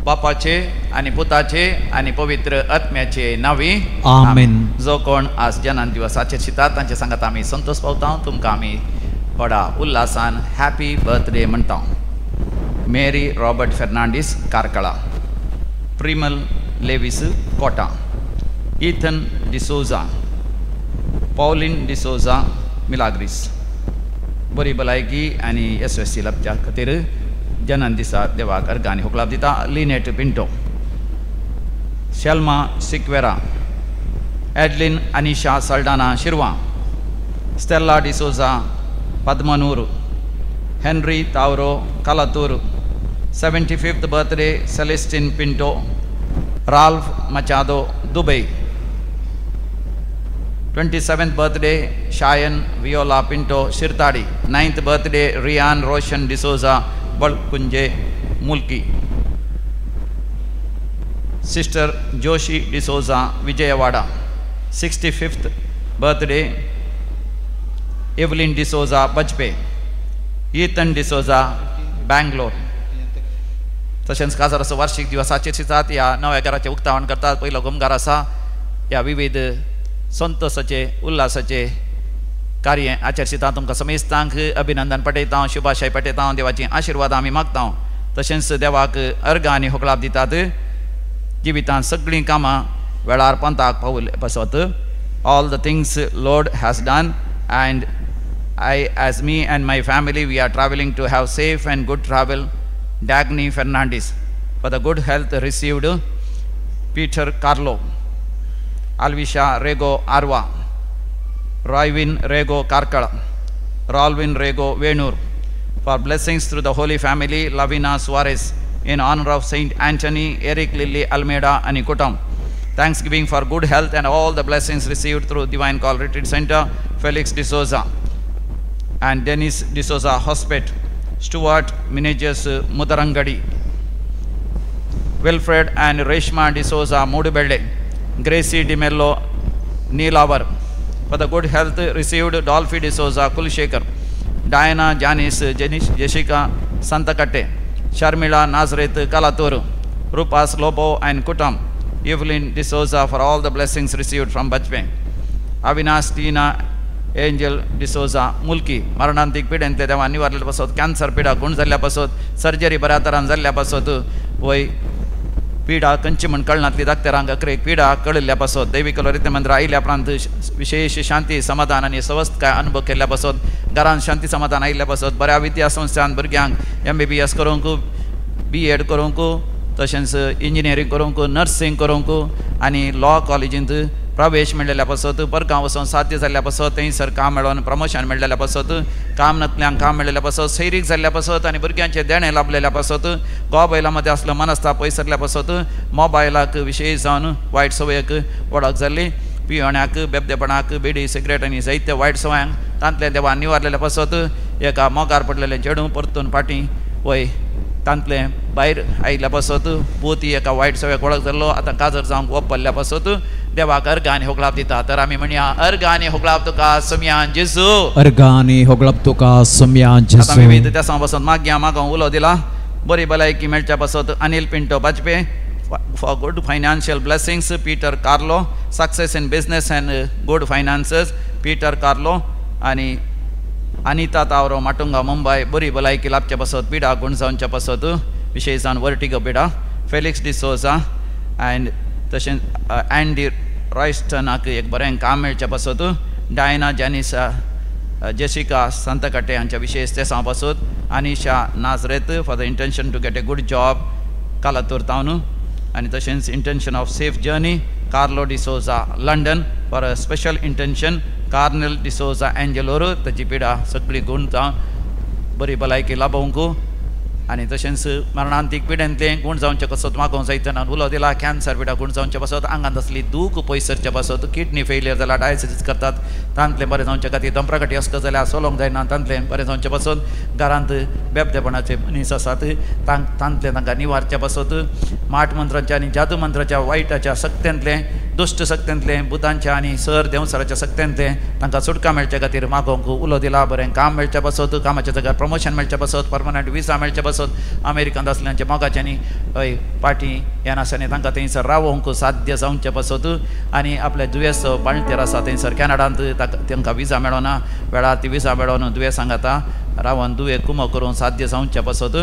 बापाचे आणि पुताचे आणि पवित्र आत्म्याचे नावी आमेन. जो कोण आज जनान दिवसाचे शितात तांचे सांगात आमी संतोष पावता तुमकां आमी बडा उल्हासान हॅपी बर्थडे म्हणटा. मेरी रॉबर्ट फेर्नांडीस कारकळा, प्रिमल लेविस कोटा, इथन डिसोजा, पॉलिन डिसोजा मिलाग्रीस. बरी भलायकी आनी यशस्वी लाभच्या खातीर जनान दिसा देवाक अर्गांनी होकलाप दिता. Lynette Pinto, Shelma Sequeira, Adeline Anisha Saldanha Shirva, Stella D'Souza Padmanur, Henry Tauro Kalathur. 75th birthday Celestine Pinto, Ralph Machado Dubai. 27th birthday Shayan Viola Pinto Shirthady. 9th birthday Rian Roshan D'Souza Balkunje Mulki. Sister Joshi D'Souza Vijayawada. 65th birthday Evelyn D'Souza Bajpe. Ethan D'Souza Bangalore. तशेंच काजाराचो वार्षिक दिवसाचेर शितात ह्या नव्या घराचें उक्तावण करतात. पयलो घुमघर आसा. ह्या विविध संतोषाचे उल्हासाचे कार्य आचरशिता तुमकां समेस्तांक अभिनंदन पटयता, शुभाशय पटयता, देवाची आशिर्वाद आमी मागता. तशेंच देवाक अर्गां आनी होकलाप दितात. जिवितांत सगळीं कामां वेळार पंथाक पावले पासत. All the things Lord has done end I, as me and my family, we are traveling to have safe and good travel. Dagny Fernandez. For the good health received Peter Carlo, Alvisha Rego Arwa, Roywin Rego Karkala, Rolvin Rego Venur. For blessings through the Holy Family, Lavina Suarez, in honor of Saint Anthony, Eric Lily Almeida Anikutam. Thanksgiving for good health and all the blessings received through Divine Call Retreat Center, Felix D'Souza and Dennis D'Souza Hospet, Stuart Meneges Mudarangadi, Wilfred and Reshma D'Souza Mudubelde, Gracie DiMello Neelavar. For the good health received Dolphy D'Souza Kulshekar, Diana Janice Jessica Santakatte, Sharmila Nazareth Kalaturu, Rupas Lobo and Kutam, Evelyn D'Souza for all the blessings received from Bajpe, Avinash Tina angel D'Souza मुल्की. मरणांतीक पिड्यांतले देवान निवारले पासत, cancer पिडा गुण जाल्ल्या पासत, surgery बऱ्या तरान जाल्ल्या पासत, वय पिडा खंयची म्हण कळनातली दाक्तरांक अकरेक पिडा कळिल्ल्या पासत, दैविक रित्या मंत्र आयिल्ल्या प्रांत विशेष शांती समाधान आनी स्वस्थकाय अनुभव केल्ल्या पासत, घरांत शांती समाधान आयिल्ल्या पासत, बऱ्या विद्या संस्थान भुरग्यांक MBBS करूंक, B.Ed करूंक, तशेंच इंजिनियरींग करूंक, नर्सिंग करूंक आनी लॉ कॉलेजींत प्रवेश मेळ्ळेल्या पासत, परगांव वचून साध्य जाल्ल्या पासत, थंयसर काम मेळोन प्रमोशन मेळ्ळेल्या पासत, काम नसल्यांक काम मेळ्ळेल्या पासत, सैरीक जाल्ल्या पासत आनी भुरग्यांचे देणे लाभलेल्या पासत, मोबायला मदें आसलो मनस्ताप पयसरल्या पासत, मोबायलाक विशेश जावन वायट संवयक वळख जाल्ली, पियेवण्याक, बेबदेपणाक, बिडी सिगरेट आनी जायत्या वायट संवयांक तांतले देवान निवारलेल्या पासत, एका मोगार पडलेलें चेडूं परतून फाटीं वय तांतले भायर आयिल्ल्या पासत, पोती एका वायट संवयाक वळख जाल्लो, आतां काजर जावंक ओपल्ल्या पासत देवाक अर्गांनी होकलाप दिता. तर आमी म्हणया अर्गांनी होकलाप तुका सम्यान जेजू, अर्गांनी होकलाप तुका सम्यान जेजू. आतां विविध त्या पासून मागों उलो दिला. बरी भलायकी मेळच्या पासत Anil Pinto Bajpe. For good financial blessings Peter Carlo. Success in business and good finances Peter Carlo. आनी अनिता तावरो माटुंगा मुंबय. बरी भलायकी लाभच्या पासत, पिडा गुण जावच्या पासत, विशेश जावन वर्टिगो पिडा. फेलिक्स डिसोजा एंड तशेंच एंडी रॉयस्टनाक एक बरें काम मेळच्या पासत. डायना जॅनिसा जेसिका सांतकाटे हांच्या विशेष तेसां पासत. Anisha Nazareth for the intention to get a good job Kalathur तावन. आनी तशेंच intention of safe journey Carlo D'Souza London for a special intention Carnel D'Souza Angelore. ताची पिडा सगळी गुण जावन बरी भलायकी लाभोवंक आनी तशेंच मरणांतीक पिड्यांतले गूण जावचे पासत मागोवंक जायतना उलो दिला कॅन्सर पिडा गूण जावचे पासत आंगांत असली दूख पयस सरचे पासत किडनी फेलियर जाला डायलिसीस करतात तांतले बरें जावचे खातीर दंप्रकटी असता जाल्यार सोलोंक जायना तांतले बरें जावचे पासत घरांत बेबदेपणाचे मनीस आसात तांतले तांकां निवारचे पासत माट मंत्राच्या आनी जादू मंत्राच्या वायटाच्या सक्त्यांतले दुश्ट सक्त्यांतले भुतांच्या आनी सर देवसराच्या सक्त्यांतले तांकां सुटका मेळचे खातीर मागोवंक उलो दिला बरें काम मेळचे पासत कामाच्या जाग्यार प्रमोशन मेळचे पासत परमनंट विजा मेळचे पासत अमेरिकांत आसल्यांचे मोगाच्यांनी हय पार्टी ह्या नाशांनी तांकां थंयसर रावोवंक साध्य जावचे पासत आनी आपले दुयेंस बाळंतेर आसा थंयसर कॅनडांत तांकां विजा मेळना वेळार ती विजा मेळोन दुयेंसांक आतां रावन दुयें कुमो करून साध्य जावचे पासत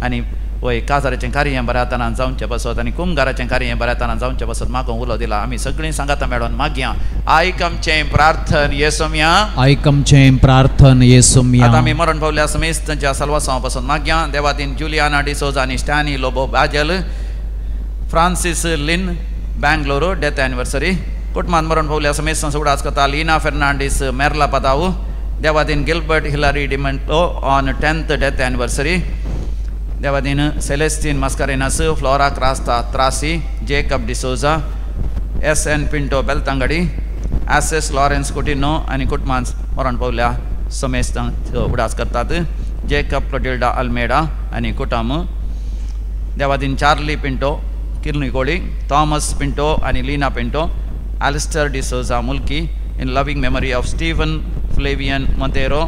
आनी वय काजाराचें कार्य बऱ्या तरान जावचें पासत आनी कुमगाराचें कार्य बऱ्या तरान जावचें पासत म्हाका उलो दिला आमी सगळीं सांगाता मेळोन मागया आयक आमचें प्रार्थन येसुम्या आयक आमचें प्रार्थन येसुम्या आतां आमी मरण पावल्या समेस्तच्या सलवासांव पासून मागया देवातीन जुलियाना डिसोजा आनी स्टॅनी लोबो बाजल फ्रांसीस लिन बँगलोर डेथ एनिवर्सरी कुटुंबान मरण पावल्या समेस्त उडास करता लिना फेर्नांडीस मेर्ला पदाव देवातीन Gilbert Hilary Dimento on 10th death anniversary देवादीन सेलेस्टीन मास्कारेनास फ्लोरा क्रास्ता त्रासी जेकब डिसोजा SN पिंटो बेलतांगडी एसेस लॉरेन्स कुटिनो आनी कुटुंबान मरण पावल्या समेस्त उडास करतात जेकब क्लोटिल्डा अल्मेडा आनी कुटुंब देवादीन चार्ली पिंटो किर्निकोडी थॉमस पिंटो आनी Lina Pinto Alistair D'Souza Mulki in loving memory of Stephen Flavian Monteiro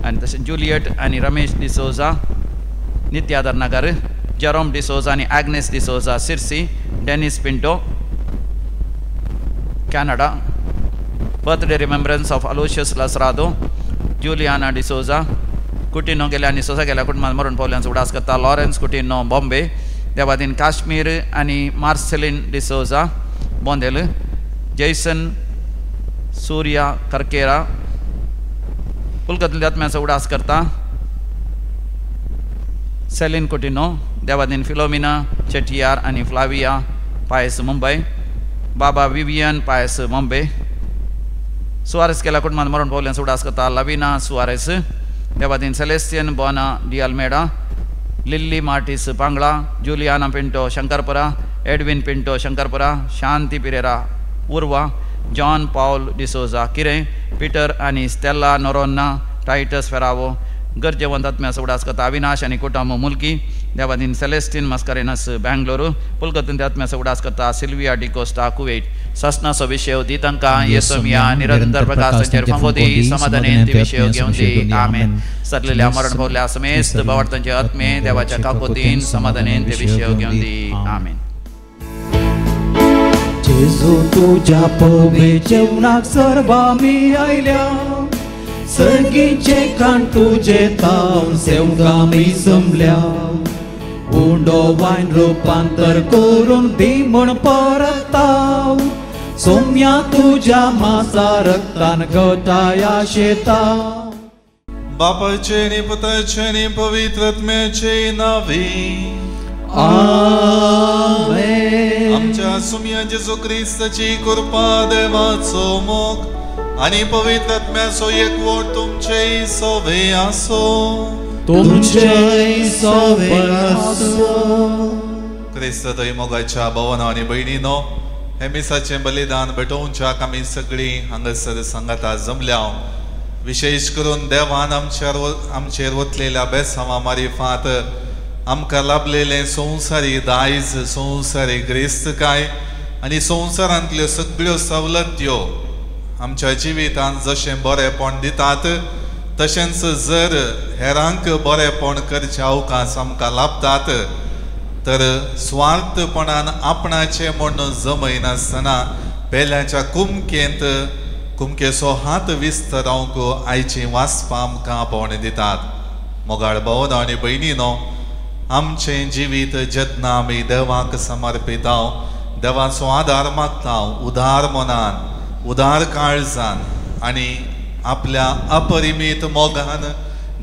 आनी तशें जुलियट आनी रमेश डिसोजा नित्यादर नगर जेरोम डिसोजा आनी Agnes D'Souza Sirsi Dennis Pinto Canada birthday remembrance of Aloysius Lasrado Juliana D'Souza Coutinho गेल्या आनी सोसा गेल्या कुटुंबान मरण पावल्यांचो उडास करता लॉरेन्स कुटिनो बॉम्बे देवादीन काश्मीर आनी मार्सेलिन डिसोजा बोंदेल जैसन सूर्या करकेरा पुलकतल्या आत्म्याचो उडास करता सेलिन कुटिनो देवादीन फिलोमिना चेटियार आनी फ्लाविया पायस मुंबई बाबा विवियन पायस मुंबई सुआरेस केल्या कुटुंबान मरण पावल्यांचो उडास करता लविना सुआरेस देवादीन सेलेस्टियन बोना डी अल्मेडा लिल्ली मार्टिस पांगळा जुलियाना पिंटो शंकरपुरा एडविन पिंटो शंकरपुरा शांती पिरेरा उर्वा जॉन पाउल डिसोजा किरें पीटर आनी स्टेला नोरोन्ना टायटस फेरावो गरजेवंत आत्म्याचो उडास करता अविनाश आनी कुटुंब मुल्की देवादीन सेलेस्टीन मास्कारेनस बेंगलोर पुलकतून आत्म्याचो उडास करता सिल्विया डिकोस्टा कुवेट ससनाचो विशय दी तांकां येसुमिया निरंतर प्रकाश तांचेर फांगोदी समाधानेन ते विशय घेवन दी आमेन सरलेल्या मरण पावल्या समेस्त भावार्थांचे आत्मे देवाच्या काकोतीन समाधानेन ते विशय घेवन दी आमेन जेजू तुझ्या पवे जेवणाक सर्वामी आयल्या सर्गीचे कान तुझे तावन सेवगामी जमल्या उंडो वायन रुपांतर करून दी म्हण परताव सोम्या तुझ्या मासा रक्तान घटाया शेता बापाचे आणि पुताचे आणि पवित्रात्म्याचे नावे आमेन आमच्या सुम्या जेजू ख्रिस्ताची कृपा देवाचो मोग आणि पवित्र आत्म्याचो एकवट तुमचे सोबे आसो तुमचे सोबे आसो ख्रिस्त थंय मोगाच्या भवना आणि बहिणीनो हे मिसाचें बलिदान भेटोवच्याक आमी सगळीं हांगासर सांगाता जमल्या विशेष करून देवान आमचेर वतलेल्या बेसांवा मारिफात आमकां लाभलेले संवसारी दायज संवसारी ग्रेस्तकाय आनी संवसारांतल्यो सगळ्यो सवलत्यो आमच्या जिवितांत जशें बरेपण दितात तशेंच जर हेरांक बरेपण करचे अवकाश आमकां लाभतात तर स्वार्थपणान आपणाचें म्हण जमयनासतना पेल्याच्या कुमकेचो हात विस्तरावंक आयची वासपां आमकां बोण दितात मोगाळ भावनो आनी भयणीनो आमचें जिवीत जतनां आमी देवाक समर्पितांव देवाचो आदार मागतांव उदार मनान उदार काळजान आनी आपल्या अपरिमीत मोगान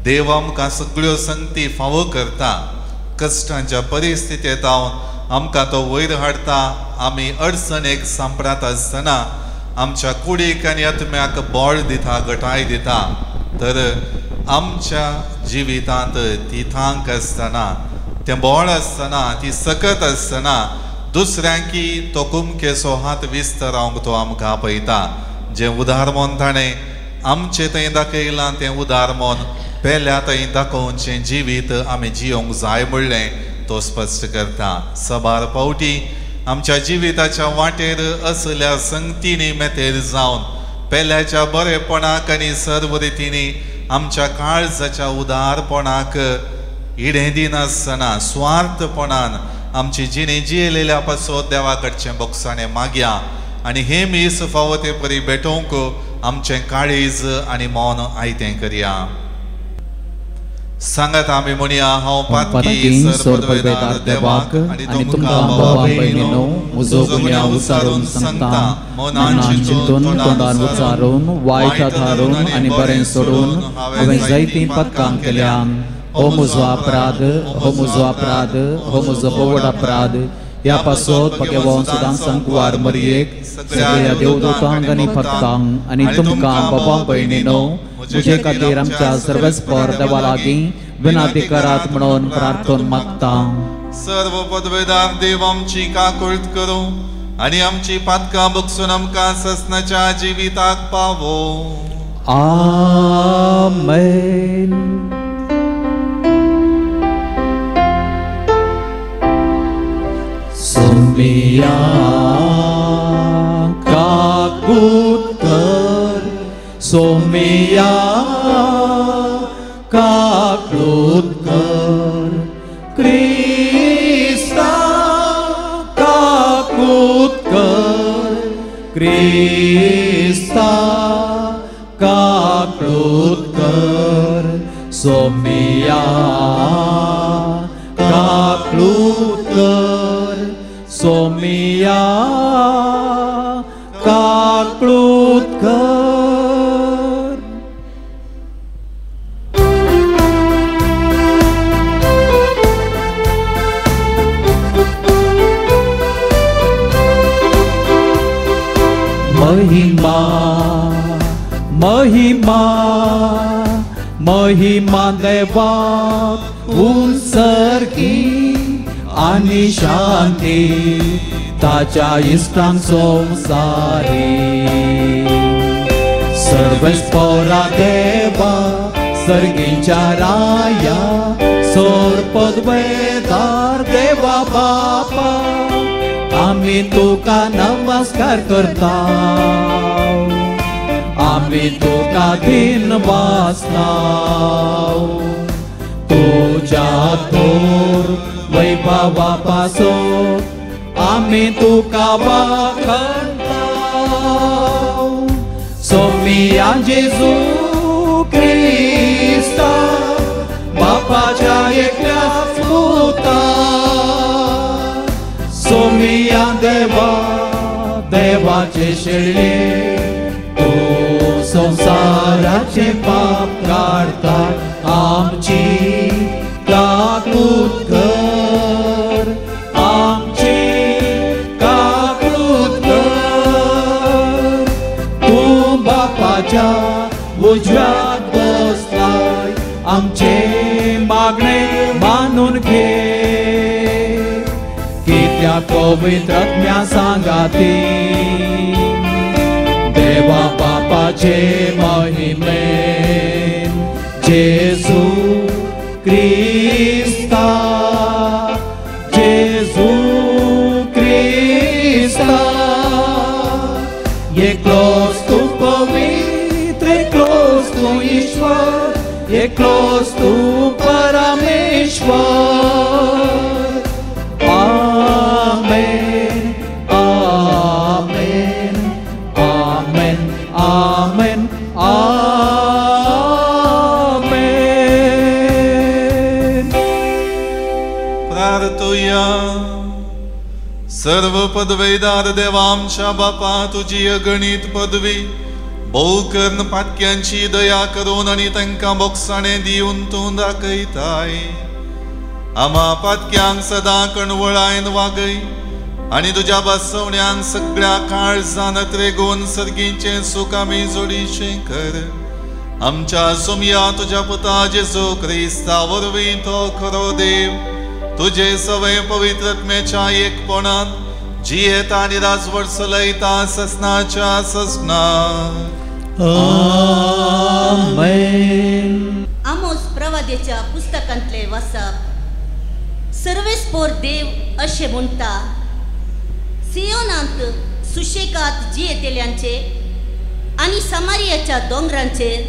देव आमकां सगळ्यो संगती फावो करता कश्टांच्या परिस्थितींत आमकां तो वयर हाडटा आमी अडचणेक सांपडात आसतना आमच्या कुडीक आनी आत्म्याक बळ दिता घटाय दिता तर आमच्या जिवितांत ती थांक आसतना तें बोळ आसतना ती सकत आसतना दुसऱ्यांकी तोकूम केसो हात विस्तरावंक तो आमकां आपयता जें उदारमोन ताणें आमचें थंय दाखयलां तें उदारमोन पेल्या थंय दाखोवचें जिवीत आमी जियोंक जाय म्हणलें तो स्पश्ट करता. सबार पावटी आमच्या जिविताच्या वाटेर असल्या संगतींनी मेतेर जावन पेल्याच्या बरेपणाक आनी सर्व रितींनी आमच्या काळजाच्या उदारपणाक इडें दिनासतना स्वार्थपणान आमची जिणे जियेलेल्या पासत देवा कडचें बोगसाणें मागया आनी हे मीस फावो ते परी भेटोवंक आमचें काळीज आनी मोन आयतें करया. सांगात आमी म्हणया हांव पातकी सर्वपदवेदार देवाक आनी तुमकां भावा भयणीनो म्हजो गुन्यांव उचारून सांगता. मनान चिंतून तोंडान उचारून वायटात हारून आनी बरें सोडून हांवें जायतीं पथकां केल्यान हो म्हजो अपराध हो म्हजो अपराध हो म्हजो पवड अपराध. ह्या पासत पकेवोन सदां संकवार मरयेक सगळ्या देवदूतांक आनी पथकांक आनी तुमकां बाबा भयणीनो तुजे खातीर आमच्या सर्वस्पर देवा लागीं विनाती करात म्हणून प्रार्थना मागता. सर्व पदवेदार देव आमची काकुळट करूं आनी आमची पातकां बगसून आमकां ससनाच्या जिविताक पावो. आमेन. सोमिया काकुळट कर सोमिया काकुळट कर क्रिस्ता काकुळट कर क्रिस्ता काकुळट कर सोमिया काकुळट कर सोमिया काकुळट कर. महिमा महिमा महिमा देवाक उत्सर्गी आनी शांती ताच्या इष्टांक संवसारी. सर्वस्परा देवा सर्गीच्या राया सोर पदवेदार देवा बापा आमी तुका नमस्कार करता. आमी तुका दिन वाचनाव तुज्या थोर वैभवा पासत आमी तुका वखणटाव. सोमिया जेजू क्रिस्ता बापाच्या एकल्या पुता. सोमिया देवा देवाचे शेळये तूं संसाराचे पाप काडता. आमची काकुळट कर आमची काकुळट कर. तूं बापाच्या उजव्याक बसलाय आमचे मागणे मानून घे. कित्याक पवित्र आत्म्या सांगाती देवा बापाचे महिमेन जेजू क्रिस्ता जेजू क्रिस्ता. एकलोच तूं पवित्र एकलोच तूं ईश्वर एकलोच तूं परमेश्वर. आमेन आमेन आमेन आमेन आमेन. प्रार्थुया. सर्व पदवेदार देवा आमच्या बापा तुजी अगणित पदवी भोव कर्ण पातक्यांची दया करून आनी तांकां बोगसाणें दिवन तूं दाखयताय. आमा पातक्यांक सदां कणवळायन वागय आनी तुज्या बसवण्यान सगळ्या काळजान त्रेगोन सर्गीचें सूख आमी जोडीचें कर. आमच्या सुमया तुझ्या पुता जेजू ख्रिस्ता वरवीं तो खरो देव तुझे सवय पवित्रत्म्याच्या एकपणात जियेता आनी राजवट चलयता ससनाच्या ससनार. आमेन. आमोस प्रवाद्याच्या पुस्तकांतले वाचप. सर्वेस्पोर देव अशें म्हणटा, सियोनांत सुशेगाद जियेतेल्यांचे आनी समारियाच्या दोंगरांचेर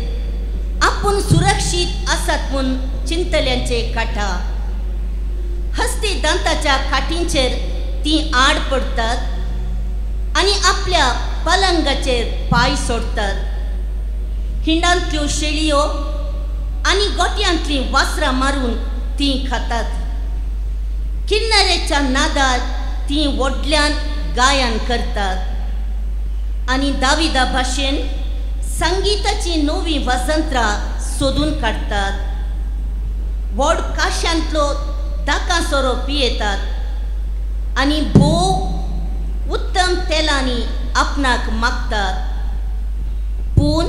आपूण सुरक्षीत आसात म्हूण चिंतल्यांचे काटा. हस्ती दांताच्या काठींचेर ती आड पडतात आनी आपल्या पलंगाचेर पाय सोडतात. हिंडांतल्यो शेळयो आनी गोट्यांतलीं वासरां मारून ती खातात. किन्नरेच्या नादार ती व्हडल्यान गायन करतात आनी दाविदा भाशेन संगीताची नवी वजंत्रां सोदून काडतात. व्हड काश्यांतलो दाका सोरो पियेतात आनी भोव उत्तम तेलांनी आपणाक मागतात. पूण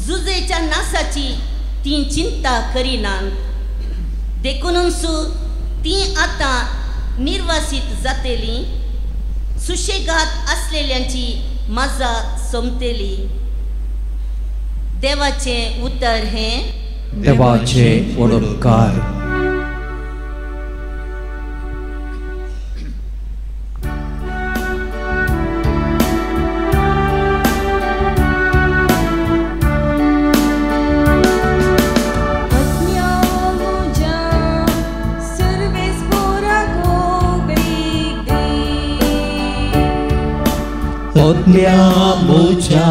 जुजेच्या नासाची ती चिंता करिनात. देखूनच ती आतां निर्वासीत जातेली, सुशेगाद आसलेल्यांची मजा सोमतेली. देवाचें उतर हें देवाचे वडोदकार. Odnia mucha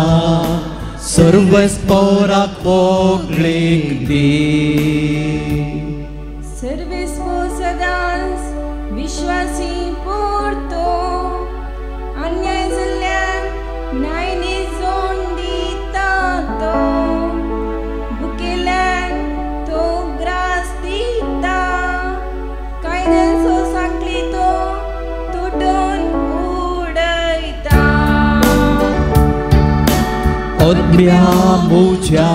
सर्वस्पोराक वोगळेक दी. सर्वेस्पो सदांच विश्वासी पोरतो अन्याय जाल्ल्यान न्यायनी जोड दिता तो. भुकेल्यान तो ग्रास दिता, कायद्यांचो सांकली तो तुटून उडयता. Odnia mucha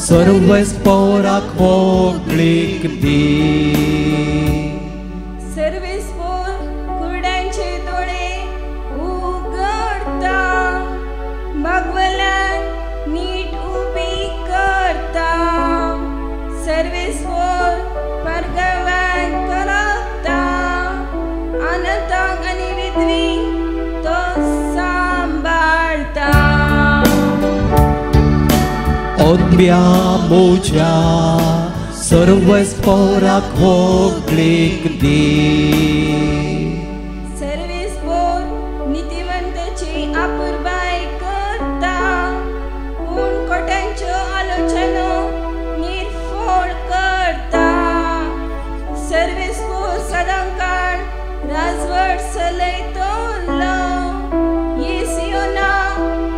सर्वस्पोराक वोगळेक दी. सर्वेस्पोर कुर्ड्यांचे दोळे उगडता, भागवल्यान नीट उबी करता. सर्वेस्पोर परगव्यान करता, अनंतांक आनी विधवींक तो सांबाळता. Odnia mucha सर्वस्पोराक वोगळेक दी. सर्वेस्पोर नितिवंताची आपुरबाय करता, पूण कोट्यांच्यो आलोचनो निर्फोड करता. सर्वेस्पोर सदांकाळ राजवट चलयतलो. येसियोना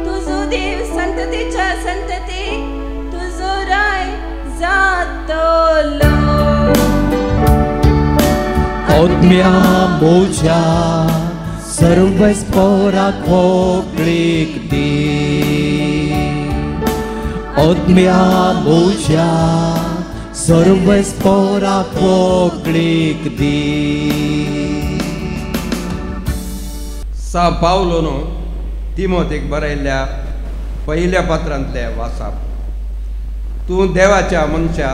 तुजो देव संततेच्या संततेक तुजो राय जातलो. Odnia mucha सर्वस्पोराक वोगळेक दी. Odnia mucha सर्वस्पोराक वोगळेक दी. सा पावलोनो तिमोथेक बरयल्ल्या पहिल्या पत्रांतले वाचप. तूं देवाच्या मनशा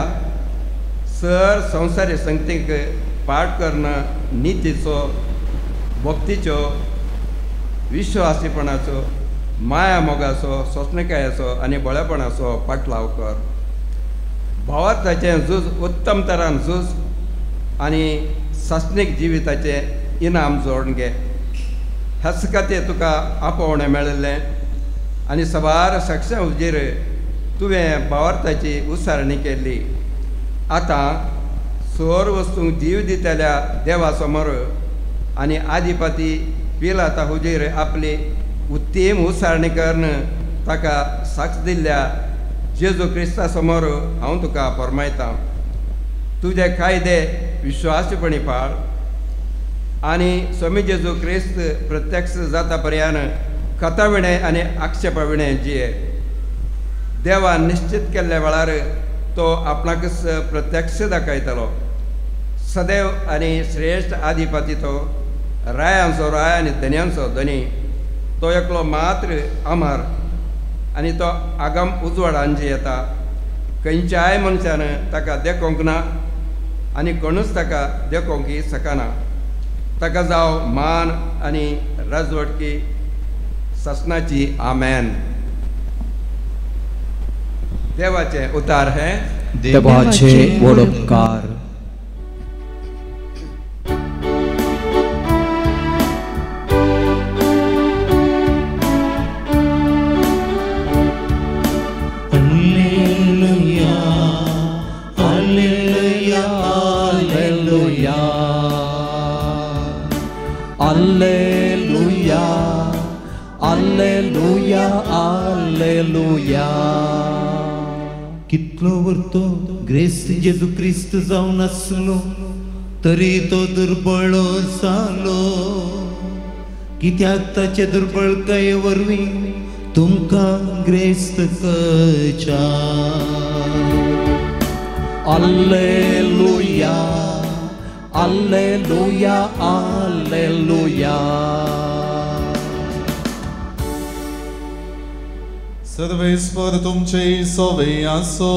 सर संवसारी संगतीक पाठ करणं नितीचो, भक्तीचो, विश्वासीपणाचो, माया मोगाचो, सोसणकायाचो आनी बळेपणाचो पाटलाव कर. भावार्थाचें झूज उत्तम तरान झूज आनी सासणीक जिविताचें इनाम जोडून घे. हेच खातीर तुका आपोवणें मेळिल्लें आनी सवार शख्सा हुजीर तुवें भावार्थाची उसारणी केल्ली. आतां सोर वस्तूंक जीव दितल्या देवा समोर आनी आदिपती पिलाता हुजीर आपली उत्तीम उसारणी करून ताका साक्ष दिल्ल्या जेजू क्रिस्ता समोर हांव तुका फरमायतां. तुजे कायदे विश्वासीपणी पाळ आनी स्वामी जेजू क्रिस्त प्रत्यक्ष जाता पर्यान कथाविणें आनी आक्षेपाविणें जिये. देवान निश्चित केल्ल्या वेळार तो आपणाक प्रत्यक्ष दाखयतलो. सदैव आनी श्रेश्ठ आदिपती तो, रायांचो राय आनी धन्यांचो धनी. तो एकलो मात्र अमर आनी तो आगम उजवाडांची येता. खंयच्याय मनशान ताका देखूंक ना आनी कोणूच ताका देखूंकय शकना. ताका जावं मान आनी राजवटकी ससनाची आमेन. देवाचे उतार हे देवाचे वडोपकार. Alleluia, Alleluia, Alleluia. कितलो वरतो ग्रेस्त जेजू क्रिस्त जावन आसलो तरी तो दुर्बळ जालो. कित्याक ताचे दुर्बळकाये वरवीं तुमकां ग्रेस्त कळचा. Alleluia, Alleluia, Alleluia. सर्वेस्वर तुमचे सोवे आसो.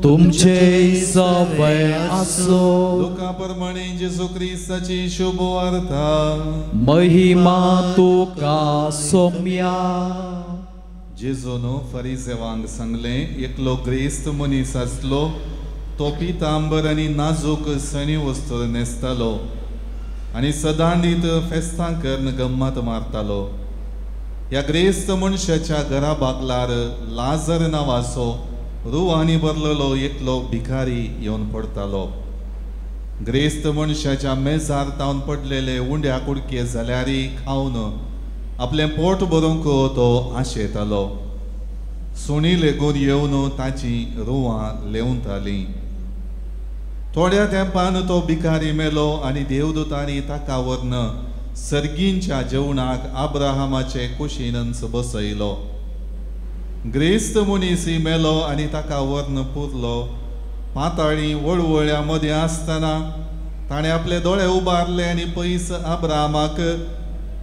तुमचे सवय आसो. लोका प्रमाणे जेजू क्रिस्ताची शुभ वार्ता. महिमा तुका सोम्या. जेजून फरिसेवांक सांगले एकलो ग्रेस्त मनीस आसलो. तो पितांबर आनी नाजूक सणी वस्तू न्हेसतालो आनी सदांनीत फेस्तां करून गम्मत मारतालो. ह्या ग्रेस्त मनशाच्या घरा बागलार लाजर नांवाचो रुवांनी भरलेलो एकलो भिकारी येवन पडतालो. ग्रेस्त मनशाच्या मेजार तावन पडलेले उंड्या कुडके जाल्यारय खावन आपलें पोट भरूंक तो आशेतालो. सुणी लेगून येवन ताची रुवां लेवतालीं. थोड्या तेंपान तो भिकारी मेलो आनी देवदूतांनी ताका व्हरून सर्गींच्या जेवणाक आब्राहामाचे कुशीनच बसयलो. ग्रेस्त मनीसय मेलो आनी ताका व्हरून पुरलो. पाताळी वळवळ्या मदें आसतना ताणें आपले दोळे उबारले आनी पयस आब्राहामाक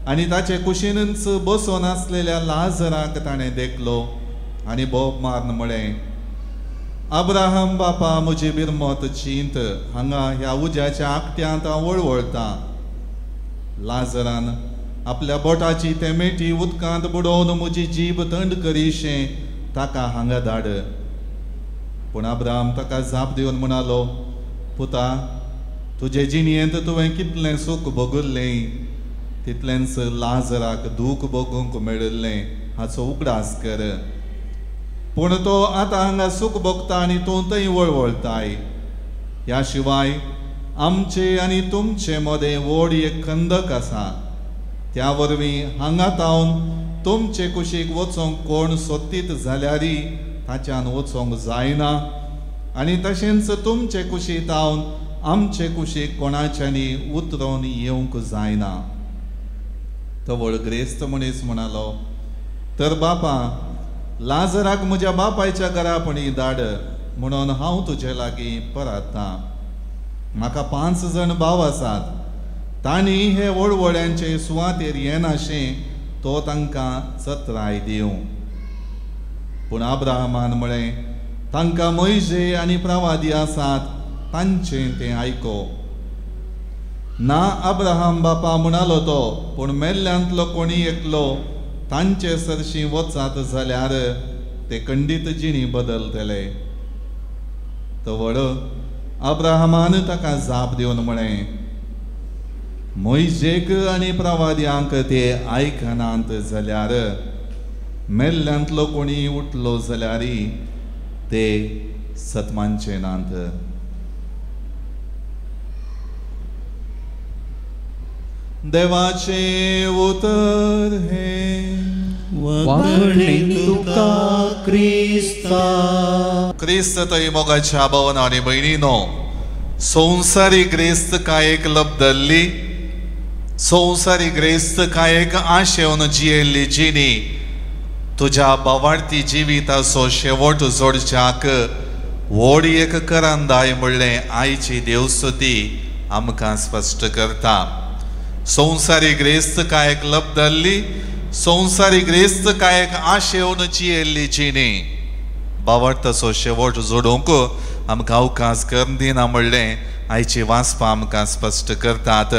आनी ताचे कुशीनच बसून आसलेल्या लाजराक ताणें देखलो आनी बोब मारून म्हळें, अब्राहम बापा म्हजी बिरमोत चिंत. हांगा ह्या उज्याच्या आकट्यांत हांव वळवळटां. लाजरान आपल्या बोटाची तेमेटी उदकांत बुडोवन म्हजी जीब थंड करीशें ताका हांगा धाड. पूण अब्राहम ताका जाप दिवन म्हणालो, पुता, तुजे जिणयेंत तुवें कितलें सूख भोगुल्लें तितलेंच लाजराक दूख भोगूंक मेळिल्लें हाचो उगडास कर. पूण तो आतां हांगा सूख भोगता आनी तूं थंय वळवळताय. ह्या शिवाय आमचे आनी तुमचे मदें व्हड एक खंदक आसा. त्या वरवीं हांगा तावन तुमचे कुशीक वचोंक कोण सोदीत जाल्यारय ताच्यान वचोंक जायना आनी तशेंच तुमचे कुशीक तावन आमचे कुशीक कोणाच्यांनी उतरोवन येवंक जायना. तो वळग्रेस्त मनीस म्हणालो, तर बापा, लाजराक म्हज्या बापायच्या घरापणी धाड म्हणून हांव तुजे लागीं परतां. म्हाका 5 जाण भाव आसात. तांणी हे वळवळ्यांचे सुवातेर येनाशें तो तांकां चत्राय दिवं. पूण अब्राहमान म्हळें, तांकां मोइशे आनी प्रवादी आसात, तांचें तें आयको. ना अब्राहम बापा म्हणालो तो, पूण मेल्ल्यांतलो कोणी एकलो तांचे सरशीं वचात जाल्यार ते खंडीत जिणी बदलतले. तो व्हड अब्राहमान ताका जाप दिवन म्हळें, मोइशेक आनी प्रवाद्यांक ते आयकनात जाल्यार मेल्ल्यांतलो कोणी उठलो जाल्यारय ते सतमांचे नात. देवाचे उतर हे वागणे तुका क्रिस्ता. क्रिस्त थंय मोगाच्या भावांनो आनी भयणींनो, संवसारी क्रिस्त कांयेक लबदल्ली, संवसारी क्रिस्त कांयेक आशेवन जियेल्ली जिणी तुझ्या बावार्थी जिविताचो शेवट जोडच्याक व्हड एक करांदाय म्हणलें आयची देवस्तुती आमकां स्पश्ट करता. संवसारी ग्रेस्त कायक लब्धल्ली, संवसारी ग्रेस्त कायक आशेवन जियेल्ली जिणी बावार्थाचो शेवट जोडूंक आमकां अवकाश करून दिना म्हणलें आयची वाचपां आमकां स्पश्ट करतात.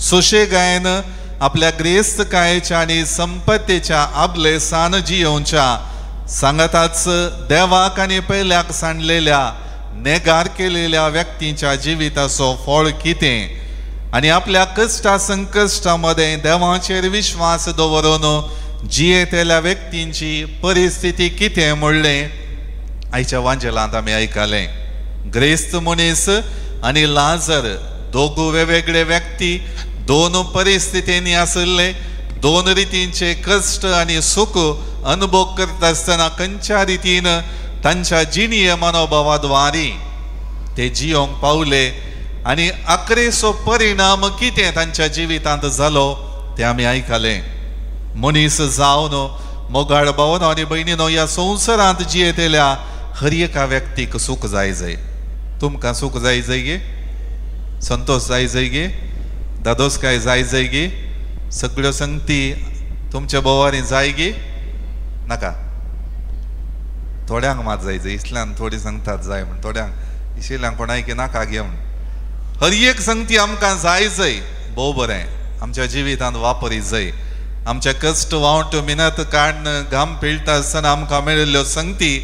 सुशेगायन आपल्या ग्रेस्त कायेच्या आनी संपत्तीच्या आबलेसान जियोवच्या सांगताच देवाक आनी पयल्याक सांडलेल्या नेगार केलेल्या व्यक्तींच्या जिविताचो फळ कितें आनी आपल्या कश्टा संकश्टा मदें देवाचेर विश्वास दवरून जियेतेल्या व्यक्तींची परिस्थिती कितें म्हणलें आयच्या वांजेलांत आमी आयकलें. ग्रेस्त मनीस आनी लाजर दोगू वेगवेगळे व्यक्ती दोन परिस्थितींनी आसले, दोन रितींचे कश्ट आनी सुख अनुभव करता आसतना खंयच्या रितीन तांच्या जिणीय मनोभावाद्वारे ते जियोंक पावले आनी आखरेचो परिणाम कितें तांच्या जिवितांत जालो तें आमी आयकलें. मनीस जावन मोगाळ भावनो आनी भयणीनो ह्या संवसारांत जियेतेल्या हर एका व्यक्तीक सूख जाय जाय. तुमकां सूख जाय जाय गे, संतोष जाय जाय गे, दादोसकाय जाय जाय गे, सगळ्यो संगती तुमच्या बोवारी जाय गे नाका. थोड्यांक मात जाय जाय, इतल्यान थोडी सांगतात जाय म्हण, थोड्यांक इशिल्यांक कोणाय की नाका गे म्हण. हर एक संगती आमकां जाय जाय, भोव बरें आमच्या जिवितांत वापरी जाय. आमच्या कश्ट वावट मिनत काडन घाम पिळटा आसतना आमकां मेळिल्ल्यो संगती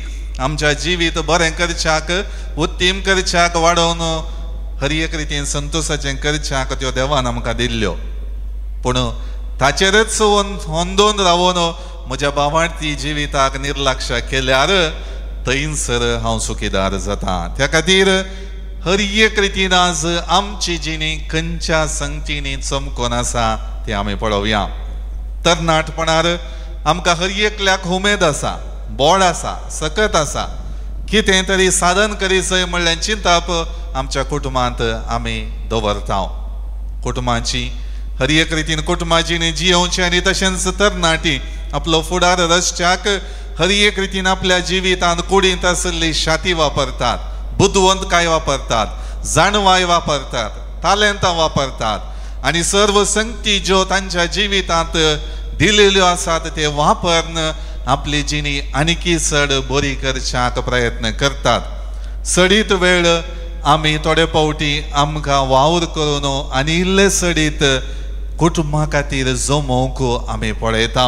आमच्या जिवीत बरें करच्याक, उत्तीम करच्याक, वाडोवन हर एक रितीन संतोशाचें करच्याक त्यो देवान आमकां दिल्ल्यो. पूण ताचेरच होंदोन रावून म्हज्या बावार्थी जिविताक निर्लक्ष केल्यार थंयसर हांव सुखीदार जाता. त्या खातीर हर एक रितीन आज आमची जिणी खंयच्या संगतींनी चमकून आसा ती आमी पळोवया. तरणाटपणार आमकां हर एकल्याक उमेद आसा, बोड आसा, सकत आसा, कितें तरी साधन करीसय म्हणल्यार चिंताप आमच्या कुटुंबांत आमी दवरता. कुटुंबाची हर एक रितीन कुटुंबाची जियोवची आनी तशेंच तरणाटी आपलो फुडार रचच्याक हर एक रितीन आपल्या जिवितांत कुडींत आसली शाती वापरतात, बुद्धवंतकाय वापरतात, जाणवाय वापरतात, तालेंतां वापरतात आनी सर्व संगती ज्यो तांच्या जिवितांत दिलेल्यो आसात ते वापरून आपली जिणी आनीकी चड बरी करच्याक प्रयत्न करतात. सडीत वेळ आमी थोडे फावटी आमकां वावर करून आनी इल्ले सडीत कुटुंबा खातीर जमोवंक आमी पळयता.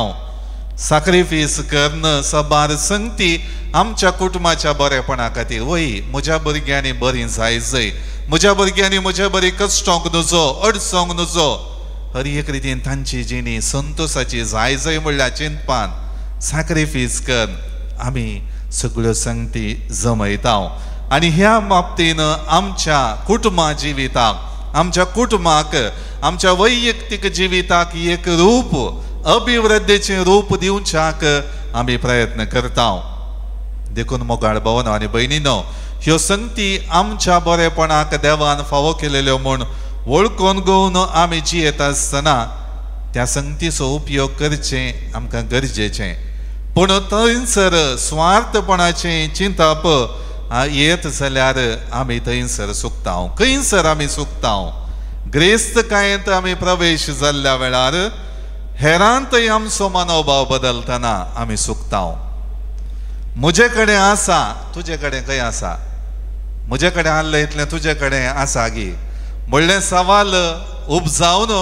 सॅक्रिफीस करन सबार संगती आमच्या कुटुंबाच्या बरेपणा खातीर वय म्हज्या भुरग्यांनी बरी जाय जाय, म्हज्या भुरग्यांनी म्हज्या बरी कश्टोंक नजो, अडचोंक नजो, हर एक रितीन तांची जिणी संतोशाची जाय जाय म्हणल्यार चिंतपान सॅक्रिफीस कर आमी सगळ्यो संगती जमयता. आनी ह्या बाबतीन आमच्या कुटुंबा जिविताक, आमच्या कुटुंबाक, आमच्या वैयक्तीक जिविताक एक रूप, अभिवृद्धीचें रूप दिवच्याक आमी प्रयत्न करता. देखून मोगाळ भावनो आनी भयणीनो, ह्यो संगती आमच्या बरेपणाक देवान फावो केलेल्यो म्हूण वळखून घेवन आमी जियेता आसतना त्या संगतीचो उपयोग करचें आमकां गरजेचें. पूण थंयसर स्वार्थपणाचें चिंतप येत जाल्यार आमी थंयसर चुकता, खंयसर आमी चुकता. ग्रेस्त कायेंत आमी प्रवेश जाल्ल्या वेळार हेरांतय आमचो मनोभाव बदलतना आमी चुकता. म्हजे कडेन आसा, तुजे कडेन खंय आसा, म्हजे कडेन आसलें इतलें तुजे कडेन आसा गी म्हणलें सवाल उपजावन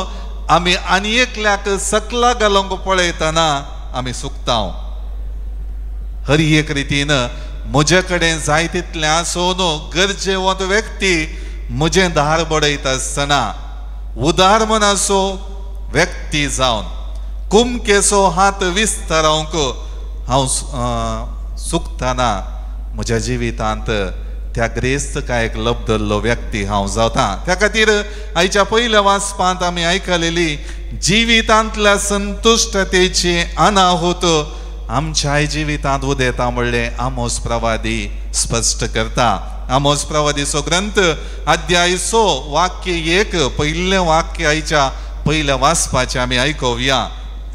आमी आनी एकल्याक सकला घालूंक पळयतना आमी चुकता. हर एक रितीन म्हजे कडेन जाय तितलें आसून गरजेवंत व्यक्ती म्हजें दार बडयता आसतना उदार मनाचो व्यक्ती जावन कुमकेचो हात विस्तारावंक हांव चुकतना म्हज्या जिवितांत त्या ग्रेस्त कायेक लब्धल्लो व्यक्ती हांव जाता. त्या खातीर आयच्या पयल्या वाचपांत आमी आयकलेली जिवितांतल्या संतुश्टतेची अनाहूत आमच्या जिवितांत उदेता म्हणलें आमोस प्रवादी स्पश्ट करता. आमोस प्रवादीचो ग्रंथ अध्याय 6 वाक्य 1 पयिल्लें वाक्य आयच्या पयल्या वाचपाचें आमी आयकुया.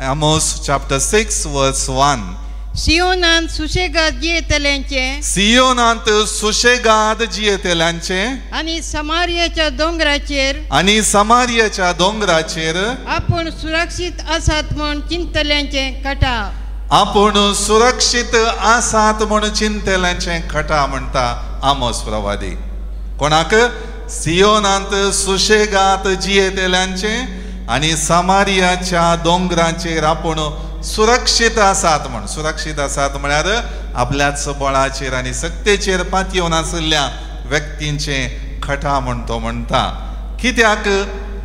Amos chapter 6 verse 1. सियोनान सुशेगाद जियेतल्यांचे सियोनांत सुशेगाद जियेतल्यांचे आणि समारियाच्या डोंगराचेर आणि समारियाच्या डोंगराचेर आपण सुरक्षित आसात म्हण चिंतल्यांचे कटा आपण सुरक्षित आसात म्हण चिंतल्यांचे खटा म्हणटा आमोस प्रवादी. कोणाक? सियोनांत सुशेगात जियेतल्यांचे आणि समारियाच्या डोंगराचेर आपण सुरक्षित आसात म्हण. सुरक्षित आसात म्हळ्यार आपल्याच बळाचेर आनी सक्तेचेर पातयेवन आसल्या व्यक्तींचे खटा म्हण तो म्हणटा. कित्याक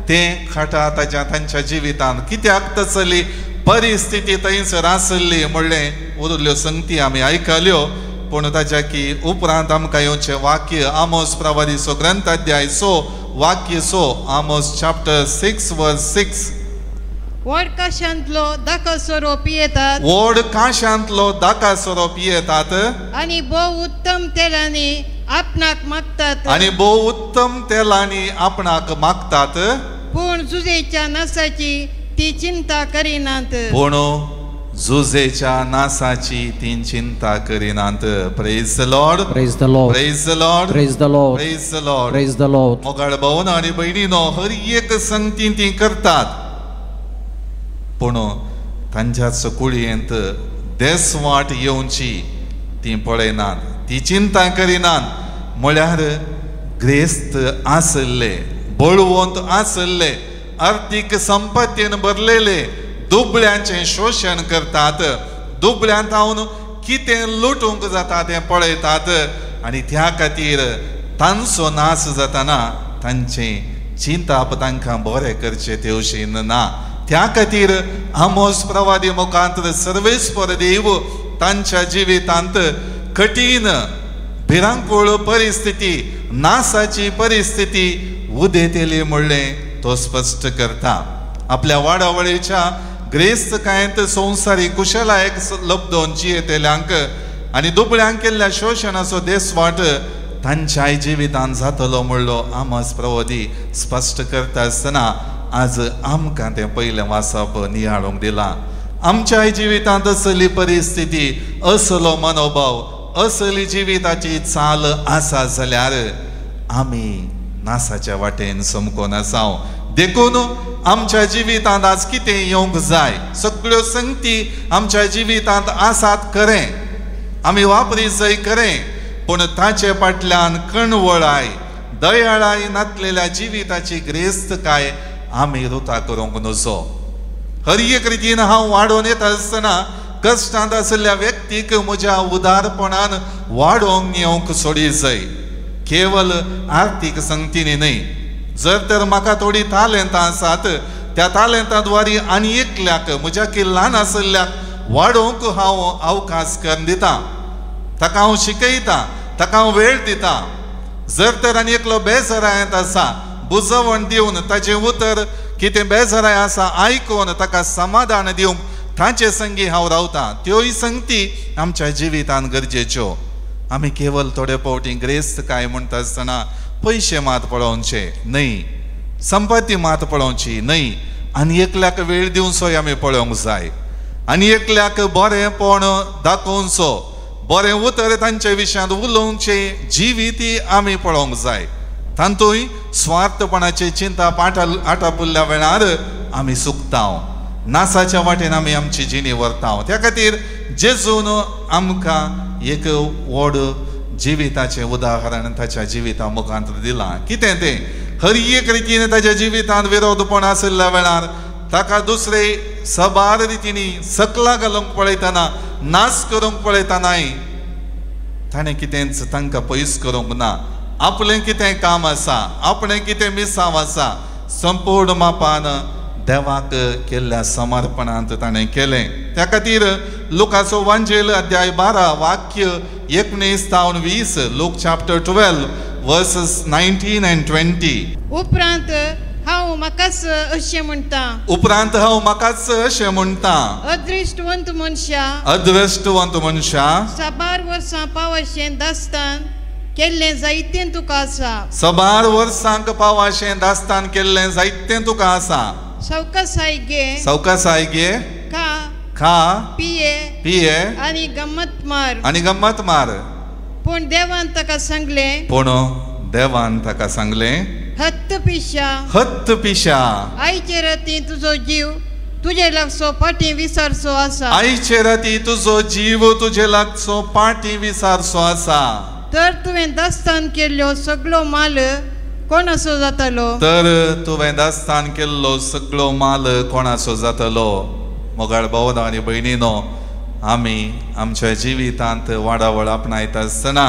ते खटा तांच्या जिवितांत कित्याक तसली परिस्थिती थंयसर आसली म्हणलें उरल्यो संगती आमी आयकल्यो. पूण ताच्या की उपरांत आमकां येवचें वाक्य आमोस प्रवादीचो ग्रंथ अध्याय 6 वाक्य 6 आमोस चॅप्टर 6 वर्स 6. व्हड काशांतलो दाखा सोरोप येतात व्हड काशांतलो दाखा सोरोप येतात आणि भोव उत्तम तेलांनी आपणाक मागतात आणि भोव उत्तम तेलांनी आपणाक मागतात. पूण जुजेच्या नासाची ती चिंता करिनात. पूण जुजेच्या नासाची ती चिंता करिनात. Praise the Lord. Praise the Lord. Praise the Lord. Praise the Lord. Praise the Lord. Praise the Lord. मोगाळ भावन आनी भयणीनो हर एक संगती ती करतात. पूण तांच्याच कुळयेंत देसवाट येवची ती पळयनात, ती चिंता करिनात. म्हळ्यार ग्रेस्त आसले, बळवंत आसले, आर्थीक संपत्तीन भरलेले दुबळ्यांचे शोषण करतात. दुबळ्यांत हांव कितें लुटूंक जाता तें पळयतात आनी त्या खातीर तांचो नाश जाताना तांचे चिंताप तांकां बरें करचें ते भशेन ना. त्या खातीर आमोस प्रवादी मुखांतर सर्वेस्पर देव तांच्या जिवितांत कठीण भिरांकूळ परिस्थिती, नासाची परिस्थिती उदेतेली म्हणलें तो स्पश्ट करता. आपल्या वाडावळीच्या ग्रेस्त कांयत संवसारीक कुशलायेक लब्धोन जियेतल्यांक आनी दुबळ्यांक केल्ल्या शोशणाचो देसवाट तांच्याय जिवितांत जातलो म्हणलो आमोस प्रवादी स्पश्ट करता आसतना आज आमकां तें पयलें वाचप नियाळूंक दिलां. आमच्याय जिवितांत असली परिस्थिती, असलो मनोभाव, असली जिविताची चाल आसा जाल्यार आमी नासाच्या वाटेन समकोन आसाव. देखून आमच्या जिवितांत आज कितें येवंक जाय, सगळ्यो संगती आमच्या जिवितांत आसात खरें, आमी वापरी जाय खरें, पूण ताचे फाटल्यान कणवळाय, दयाळाय नातलेल्या जिविताची ग्रेस्त काय आमी रुता करूंक नजो. हर एक रितीन हांव वाडोवन येता आसतना कश्टांत आसल्या व्यक्तीक म्हज्या उदारपणान वाडोवंक येवंक सोडी जाय. केवल आर्थीक संगतींनी न्हय, जर तर म्हाका थोडी तालेंतां आसात त्या तालेंतांद्वारी आनी एकल्याक म्हज्या की ल्हान आसल्याक वाडोवंक हांव अवकाश करून दिता, ताका हांव शिकयता, ताका हांव वेळ दिता. जर तर आनी एकलो बेसरायत आसा बुजवण दिवन ताचें उतर कितें बेजाराय आसा आयकून ताका समाधान दिवंक तांचे संगी हांव रावतां. त्योय संगती आमच्या जिवितांत गरजेच्यो. आमी केवल थोडे फावटी ग्रेस्त काय म्हणटा आसतना पयशे मात पळोवचे न्हय, संपत्ती मात पळोवची न्हय, आनी एकल्याक वेळ दिवचोय आमी पळोवंक जाय, आनी एकल्याक बरेंपण दाखोवचो, बरें उतर तांचे विशयांत उलोवचें जिवीती आमी पळोवंक जाय. तांतूय स्वार्थपणाची चिंता आटापुल्ल्या वेळार आमी सुकताव, नासाच्या वाटेन आमी आमची जिणी व्हरताव. त्या खातीर जेजून आमकां एक व्हड जिविताचें उदाहरण ताच्या जिविता मुखांत दिलां. कितें तें हर एक रितीन ताच्या जिवितांत विरोधपण आसल्या वेळार ताका दुसरे सबार रितीनी सकला घालूंक पळयतना, नाश करूंक पळयतनाय ताणें कितेंच तांकां पयस करूंक ना. आपलें कितें काम आसा, आपणें कितें मिसांव आसा, संपूर्ण मापान देवाक केल्ल्या समर्पणांत ताणें केलें. त्या खातीर लुकाचो वांजेल अध्याय 12 वाक्य 19 ते 20, लूक चॅप्टर 12 वर्सेस 19 and 20. उपरांत हांव म्हाकाच अशें म्हणटा, उपरांत हांव म्हाकाच अशें म्हणटा, अदृश्टवंत मनशा साबार वर्सां पावशें दास्तान केल्लें जायतें तुका आसा. सबार वर्सांक पावाशें दास्तान केल्लें जायतें तुका आसा. सावकासाय घे, सावकासाय घे, खा पिये पिये आणि गंमत मार. आणि गंमत मार. पूण देवान ताका सांगले, पूण देवान ताका सांगले, हत्त पिशा हत्त पिशा, आयचे राती तुजो जीव तुजे लागसो फाटी विसारचो आसा. आयचे राती तुजो जीव तुजे लागचो पाटी विसारचो आसा. तर तुवें दास्तान केल्लो सगळो माल कोणाचो जातालो. तर तुवें दास्तान केल्लो सगळो माल कोणाचो जातलो. मोगाळ भावनो आनी भयणीनो, आमी आमच्या जिवितांत वाडावळ आपणायता आसतना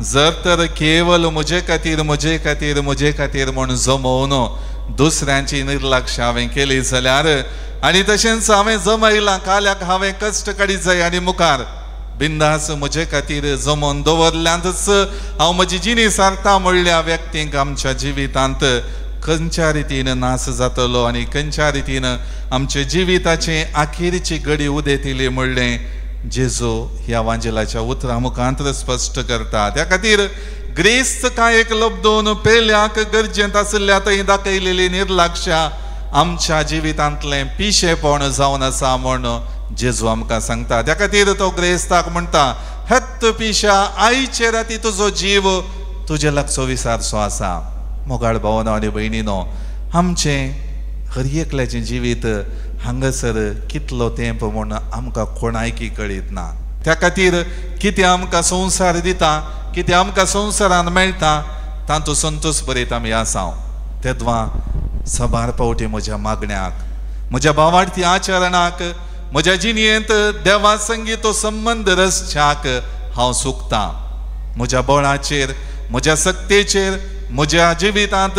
जर तर केवल म्हजे खातीर म्हजे खातीर म्हजे खातीर म्हूण जमोवन दुसऱ्यांची निर्लक्ष हांवें केली जाल्यार, आनी तशेंच हांवें जमयलां काल्याक हांवें कश्ट काडीत जाय आनी मुखार बिंदास म्हजे खातीर जमोवन दवरल्यांतच हांव म्हजी जिणी सारता म्हणल्या व्यक्तींक आमच्या जिवितांत खंयच्या रितीन नाश जातलो आनी खंयच्या रितीन आमचे जिविताचे अखेरची घडी उदेतिली म्हणलें जेजू ह्या वांजेलाच्या उतरां मुखांतर स्पश्ट करता. त्या खातीर ग्रेस्त कांयक लब्दोवन पेल्याक गरजेंत आसल्या थंय दाखयलेली निर्लक्ष्या आमच्या जिवितांतलें पिशेपण जावन आसा म्हूण जेजू आमकां सांगता. त्या खातीर तो ग्रेस्ताक म्हणटा, हत्त पिशा, आयचे राती तुजो जीव तुजे लागचो विसारचो आसा. मोगाळ भावनो आनी भयणीनो, आमचें हर एकल्याचें जिवीत हांगासर कितलो तेंप म्हूण आमकां कोणायकी कळीत ना. त्या खातीर कितें आमकां संवसार दिता, कितें आमकां संवसारान मेळटा, तातूंत संतोश भरीत आमी आसांव. तेदवां सबार पावटी म्हज्या मागण्याक, म्हज्या भावार्थी आचरणाक, म्हज्या जिणयेंत देवा संगी तो संबंद रसच्याक हांव सुकतां. म्हज्या बळाचेर, म्हज्या सक्तेचेर, म्हज्या जिवितांत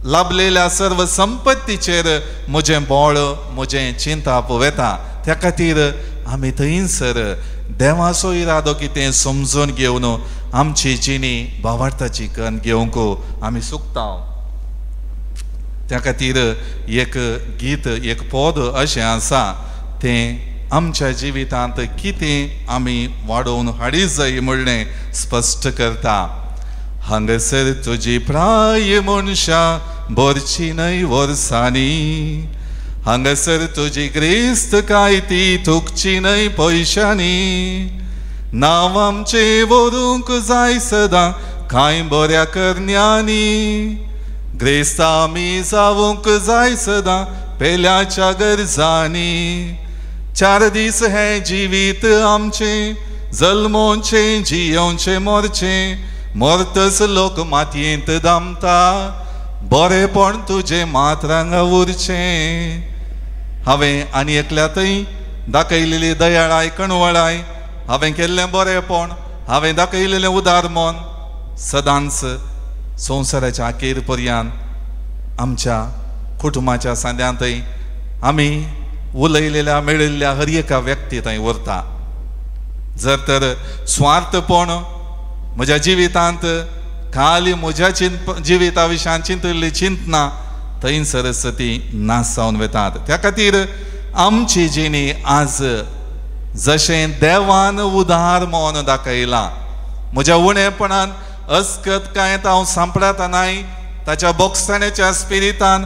लाभलेल्या सर्व संपत्तीचेर म्हजें बोळ, म्हजें चिंताप वेता. त्या खातीर आमी थंयसर देवाचो इरादो कितें समजून घेवन आमची जिणी भावार्थाची कन्न घेवंक आमी सुकता. त्या खातीर एक गीत, एक पद अशें आसा, तें आमच्या जिवितांत कितें आमी वाडोवन हाडीत जाय म्हणलें स्पश्ट करता. हांगासर तुजी प्राय मनशा भरची न्हय वर्सांनी, हांगासर तुजी ग्रेस्त काय ती थुकची न्हय पयशांनी. नांव आमचें व्हरूंक जाय सदां कांय बऱ्या करण्यांनी, ग्रेस्त आमी जावूंक जाय सदां पेल्याच्या गरजांनी. 4 दीस हें जिवीत आमचें जल्मोवचें जियोवचें मोरचें, मोरतस लोक मातयेंत दामता, बरेपण तुजें मात्रांग उरचें. हांवें आनी एकल्या थंय दाखयलेली दयाळाय कणवळाय, हांवें केल्लें बरेपण, हांवें दाखयलेलें उदार मन सदांच संवसाराच्या अखेर पर्यंत आमच्या कुटुंबाच्या सांद्यांतय आमी उलयलेल्या मेळिल्ल्या हर एका व्यक्ती थंय उरता. जर तर स्वार्थपण म्हज्या जिवितांत खाली म्हज्या जिविता विशयान चिंतल्ली चिंतना, थंयसरच ती नाश जावन वेतात. त्या खातीर आमची जिणी आज जशें देवान उदार मन दाखयलां, म्हज्या उणेपणान अस्कत काय हांव सांपळतानाय ताच्या बोगसण्याच्या स्पिरितान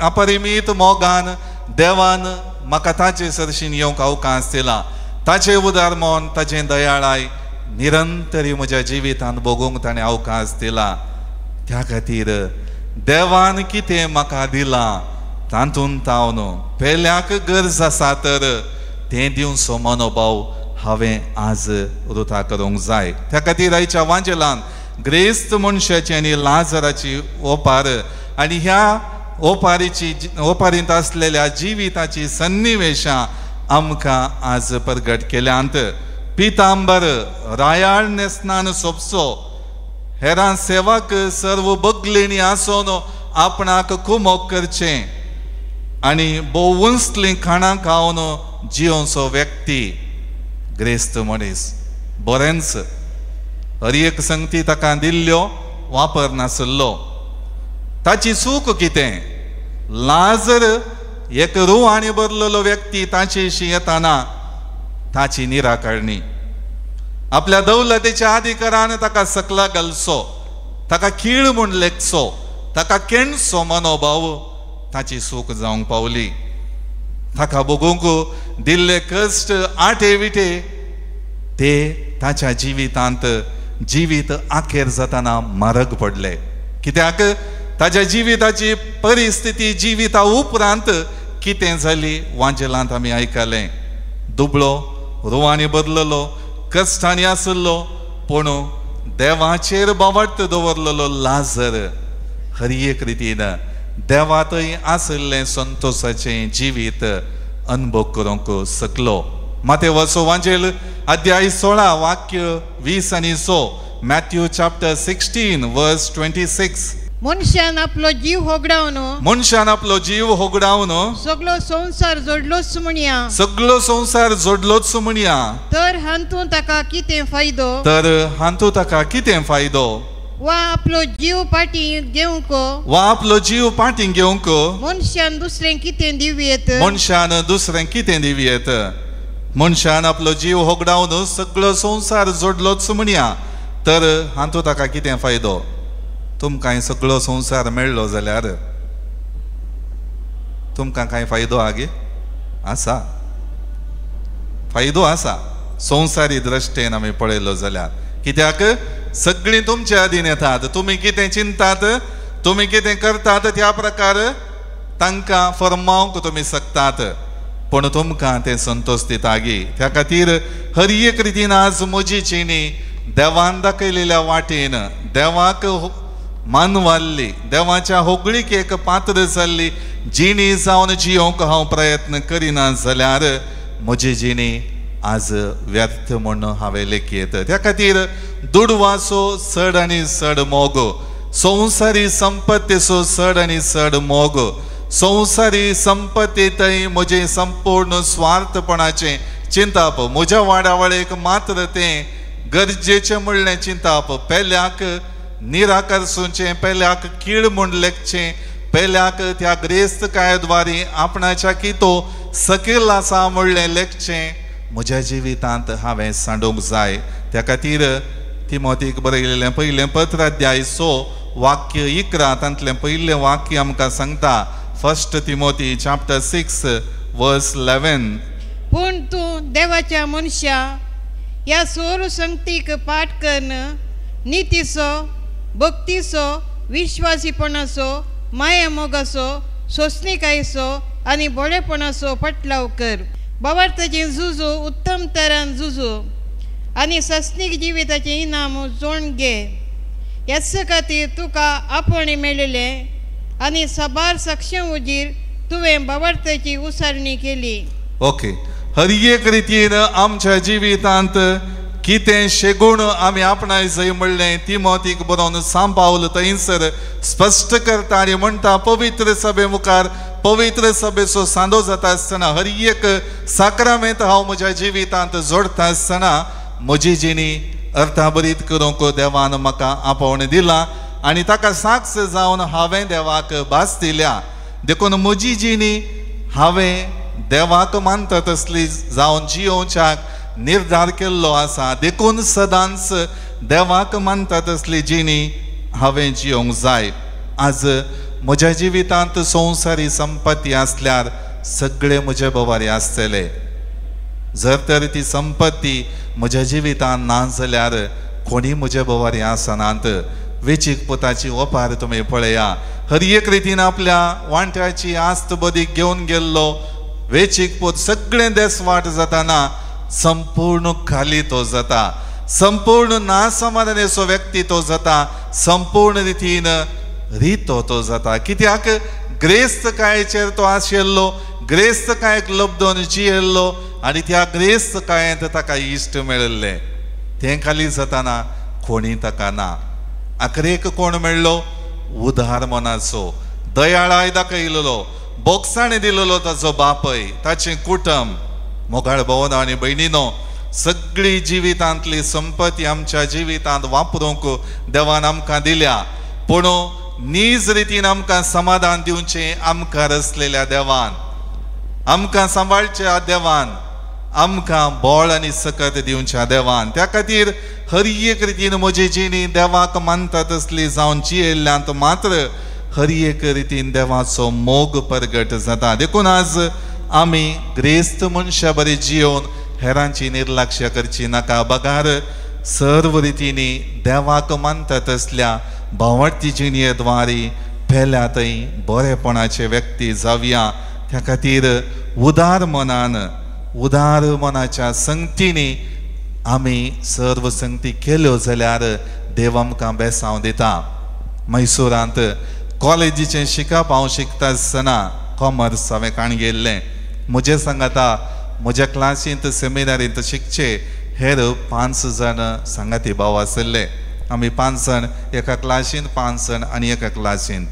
अपरिमीत मोगान देवान म्हाका ताचे सरशीन येवंक अवकाश दिला. ताचें उदार मन, ताचें दयाळाय निरंतरी म्हज्या जिवितांत भोगूंक ताणें अवकाश दिला. त्या खातीर देवान कितें म्हाका दिलां तातूंत हांव पेल्याक गरज आसा तर तें दिवचो मनोभाव हांवें आज वृथा करूंक जाय. त्या खातीर आयच्या वांजेलान ग्रेस्त मनशाची आनी लाजराची ओपार आनी ह्या ओपारींत आसलेल्या जिविताची सन्निवेशां आमकां आज प्रगट केल्यांत पितांबर रायाळ नेसनान सोपसो हेरां सेवक सर्व बगलेणी आसोन आपणाक कुमोक करचें आनी बोवुंसलीं खाणां खावन जियोचो व्यक्ती ग्रेस्त मनीस बरेंच हर एक संगती ताका दिल्ल्यो वापर नासलो. ताची चूक कितें? लाजर एक रुवाणी भरलेलो व्यक्ती ताचेशी येताना ताची निराकरणी, आपल्या दौलतेच्या अधिकारान ताका सकला घालचो, ताका खीळ म्हूण लेखचो, ताका केणचो मनोभाव ताची चूक जावंक पावली. ताका बघूंक दिल्ले कश्ट आटे विटे ते ताच्या जिवितांत जिवीत आखेर जाताना म्हारग पडले. कित्याक ताच्या जिविताची परिस्थिती जिविता उपरांत कितें जाली वांजेलांत आमी आयकलें. दुबळो रुवांनी बदललो, कश्टांनी आसलो, पूण देवाचेर बावट दवरलेलो लाजर हर एक रितीन देवा थंय आसलें संतोषाचें जिवीत अनुभव करूंक शकलो. मातेवाचो वांजेल अध्याय 16 वाक्य 20 आनी 6. मॅथ्यू चॅप्टर 16 वर्स 26. मनशान आपलो जीव होगडावन मनशान आपलो जीव होगडावन सगळो संसार जोडलोच म्हणया सगळो संसार जोडलोच म्हणया तर हातूंत ताका कितें फायदो तर हातूंत ताका कितें फायदो वा आपलो जीव पाटी घेवंक वा आपलो जीव पाटींग घेवंक मनशान दुसरें कितें दिवयेत मनशान दुसरें कितें दिवयेत. मनशान आपलो जीव होगडावन सगळो संसार जोडलोच म्हणया तर हातूंत ताका कितें फायदो. तुमकां सगळो संसार मेळ्ळो जाल्यार तुमकां कांय फायदो आगे आसा. फायदो आसा संवसारी दृश्टेन आमी पळयलो जाल्यार. कित्याक सगळीं तुमच्या अधीन येतात. तुमी कितें चिंतात तुमी कितें करतात त्या प्रकार तांकां फर्मावंक तुमी शकतात. पूण तुमकां तें संतोश दिता गे. त्या खातीर हर एक रितीन आज म्हजी जिणी देवान दाखयलेल्या वाटेन देवाक मानवाल्ली देवाच्या होगळीक एक पात्र जाल्ली जिणी जावन जियोंक हांव प्रयत्न करिना जाल्यार म्हजी जिणी आज व्यर्थ म्हूण हांवें लेखयत. त्या खातीर दुडवाचो चड आनी चड मोग, संवसारी संपत्तीचो चड आनी चड मोग, संवसारी संपत्ती थंय म्हजें संपूर्ण स्वार्थपणाचें चिंताप, म्हज्या वाडावळेक मात्र तें गरजेचें म्हणलें चिंताप, पेल्याक निराकरसूचें, पेल्याक कीड म्हूण लेखचें, पेल्याक त्या ग्रेस्तकाये आपणाच्या कितो सकयल आसा म्हणलें लेखचें म्हज्या जिवितांत हांवें सांडूंक जाय. त्या खातीर तिमोथीक बरयलेलें पयलें पत्र अध्याय 6 वाक्य 11 तांतलें पयलें वाक्य आमकां सांगता. 1 तिमोथी चॅप्टर 6 वर्स 11. पूण तूं देवाच्या मनशा ह्या सोर संगतीक पाठ करन नितीचो, भक्तीचो, विश्वासीपणाचो, माया मोगाचो, सोंसणीकायेचो आनी बळेपणाचो पटलाव कर. बावार्थाचें झुजो उत्तम तरान झुजो आनी सस्नीक जिविताचें इनाम जोड घे. ह्याच खातीर तुका आपण मेळिल्लें आनी सबार सक्षम उजीर तुवें बावार्थाची उसारणी केली. ओके. हर एक रितीन आमच्या जिवितांत कितें शेगूण आमी आपणाय जंय म्हणलें तिमोथीक बरोवन सांबावल थंयसर स्पश्ट करता आनी म्हणटा पवित्र सभे मुखार पवित्र सभेचो सांदो जाता आसतना हर एक साक्रामेंत हांव म्हज्या जिवितांत जोडटा आसतना म्हजी जिणी अर्थाभरीत करूंक देवान म्हाका आपोवण दिला आनी ताका साक्ष जावन हांवें देवाक भास दिल्या. देखून म्हजी जिणी हांवें देवाक मानता तसली जावन जियोवच्याक निर्धार केल्लो आसा. देखून सदांच देवाक मानता तसली जिणी हांवें जियोंक जाय. आज म्हज्या जिवितांत संवसारी संपत्ती आसल्यार सगळे म्हजे बोवारे आसतले. जर तर ती संपत्ती म्हज्या जिवितांत ना जाल्यार कोणी म्हजे बोवारे आसनात. वेचीक पोताची ओपार तुमी पळया. हर एक रितीन आपल्या वांट्याची आस्त बदीक घेवन गेल्लो वेचीक पोत सगळें देसवाट जाताना संपूर्ण खाली तो जाता. संपूर्ण नासमाधानेचो व्यक्ती तो जाता. संपूर्ण रितीन रितो तो जाता. कित्याक ग्रेस्त कायेचेर तो आशिल्लो, ग्रेस्त कायेक लब्धोन जियेल्लो आनी त्या ग्रेस्त कायेंत ताका इश्ट मेळिल्ले. तें खाली जाताना कोणी ताका ना. आखरेक कोण मेळ्ळो? उदार मनाचो, दयाळाय दाखयलेलो, बोगसाण दिलेलो ताचो बापय, ताचें कुटुंब. मोगाळ भवन आनी भयणीनो, सगळी जिवितांतली संपत्ती आमच्या जिवितांत वापरूंक देवान आमकां दिल्या. पूण नीज रितीन आमकां समाधान दिवचें आमकां रचलेल्या देवान, आमकां सांबाळच्या देवान, आमकां बोळ आनी सकत दिवच्या देवान. त्या खातीर हर एक रितीन म्हजी जिणी देवाक मानता तसली जावन जियेल्ल्यांत मात्र हर एक रितीन देवाचो मोग परगट जाता. देखून आज आमी ग्रेस्त मनशा बरी जियोन हेरांची निर्लक्ष्य करची नाका. बगार सर्व रितींनी देवाक मानता तसल्या भावर्थी जिणेद्वारी पेल्या थंय बरेपणाचे व्यक्ती जावया. त्या खातीर उदार मनाच्या संगतींनी आमी सर्व संगती केल्यो जाल्यार देव आमकां बेसांव दिता. मैसूरांत कॉलेजीचें शिकप हांव शिकता आसतना कॉमर्स हांवें काण गेल्लें. म्हजे सांगाता म्हज्या क्लासींत सेमिनारींत शिकचे हेर 5 जाण सांगाती भाव आसले. आमी 5 जाण एका क्लासींत, 5 जाण आनी एका क्लासींत.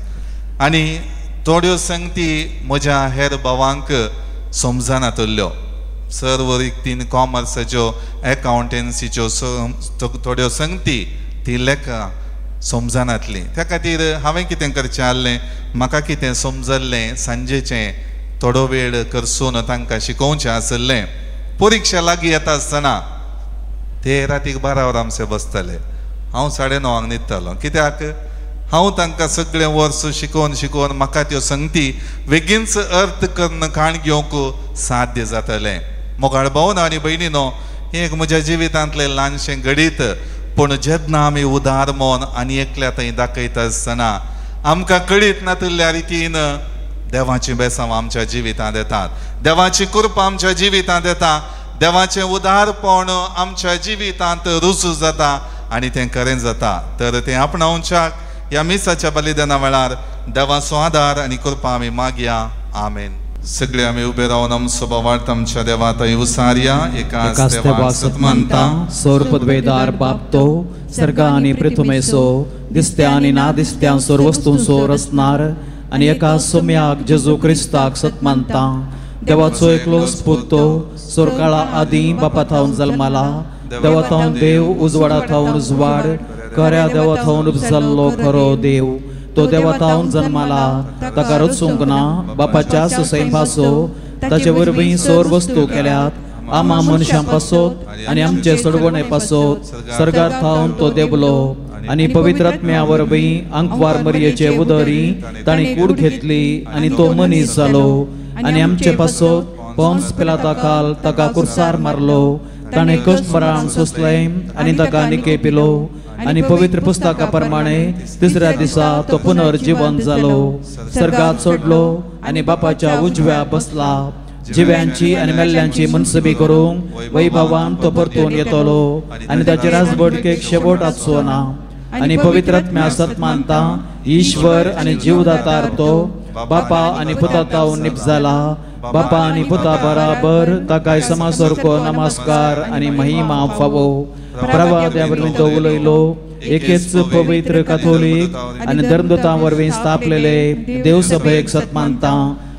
आनी थोड्यो संगती म्हज्या हेर भावांक समजनातल्यो. सर्व रितीन कॉमर्साच्यो एकाउंटन्सीच्यो थोड्यो संगती ती लेखां समजनातली. त्या खातीर हांवें कितें करचें आसलें, म्हाका कितें समजल्लें सांजेचें थोडो वेळ करसून तांकां शिकोवचें आसलें. परिक्षा लागीं येता आसतना ते रातीक 12 वरांचे बसताले. हांव 9:30 न्हिदतालो. कित्याक हांव तांकां सगळें वर्स शिकोवन म्हाका त्यो संगती बेगीनच अर्थ करून काण घेवंक साध्य जातलें. मोगाळ भावन आनी भयणीनो, हें एक म्हज्या जिवितांतलें ल्हानशें घडीत. पूण जेन्ना आमी उदार मन आनी एकल्या थंय दाखयता आसतना आमकां कळीत नातल्या रितीन देवाची बेसांव आमच्या जिवितांत येतात, देवाची कृपा आमच्या जिवितांत येता, देवाचें उदारपण आमच्या जिवितांत रुजू जाता आनी तें खरें जाता. तर तें आपणावच्याक ह्या मिसाच्या बलिदाना वेळार देवाचो आदार आनी कृपा आमी मागया. आमेन. सगळे आमी उबे रावन आमचो बोवाळ आमच्या देवा थंय उसारया. एकाच देवाक सतमानता, सौरपदवेदार बापतो, सर्गा आनी पृथ्वेचो, दिसत्या आनी ना दिसत्या सोर वस्तूंचो रचणार, आनी एका सोम्याक जेजू क्रिस्ताक सतमानता. देवाचो एकलो स्पुतो, सोरकाळा आदी बापा थावन जल्माला, देवा थावन देव, उजवाडा थावन उजवाड, खऱ्या देवा थावन उपजल्लो खरो देव. तो देवा थावन जन्माला, ताका रचूंक ना, बापाच्या सुसैन पासो, ताचे वरवीं सोर वस्तू केल्यात, आमा मनशां पासोत आनी आमचे सडवणे पासोत. सर्गार थावन तो देवलो आनी पवित्र आत्म्या वरवीं अंकवार मरयेचे उदरी ताणी कूड घेतली आनी तो मनीस जालो. आनी आमचे पासोत पोंस पिलाता काल ताका कुर्सार मारलो. ताणें कश्ट मरण सोंसलें आनी ताका निके पिलो. आनी पवित्र पुस्तका प्रमाणे तिसऱ्या दिसा तो पुनर्जीवन जालो, सर्गात सोडलो आनी बापाच्या उजव्या बसला. जिव्यांची आनी मेल्ल्यांची मनसबी करूंक वैभवान तो परतून येतलो आनी ताची राजवडकेक शेवट आसचो ना. आनी पवित्र आत्म्या सतमानता, ईश्वर आनी जीवदातार तो बापा आनी पुता तावन निप जाला. बापा आनी पुता बराबर ताकाय समासारको नमस्कार आनी महिमा फावो. प्रभा देवा वरवीं तो उलयलो, एकेच पवित्र काथोलीक आनी धर्मदूतां वरवीं स्थापलेले देव सभेक सतमानता.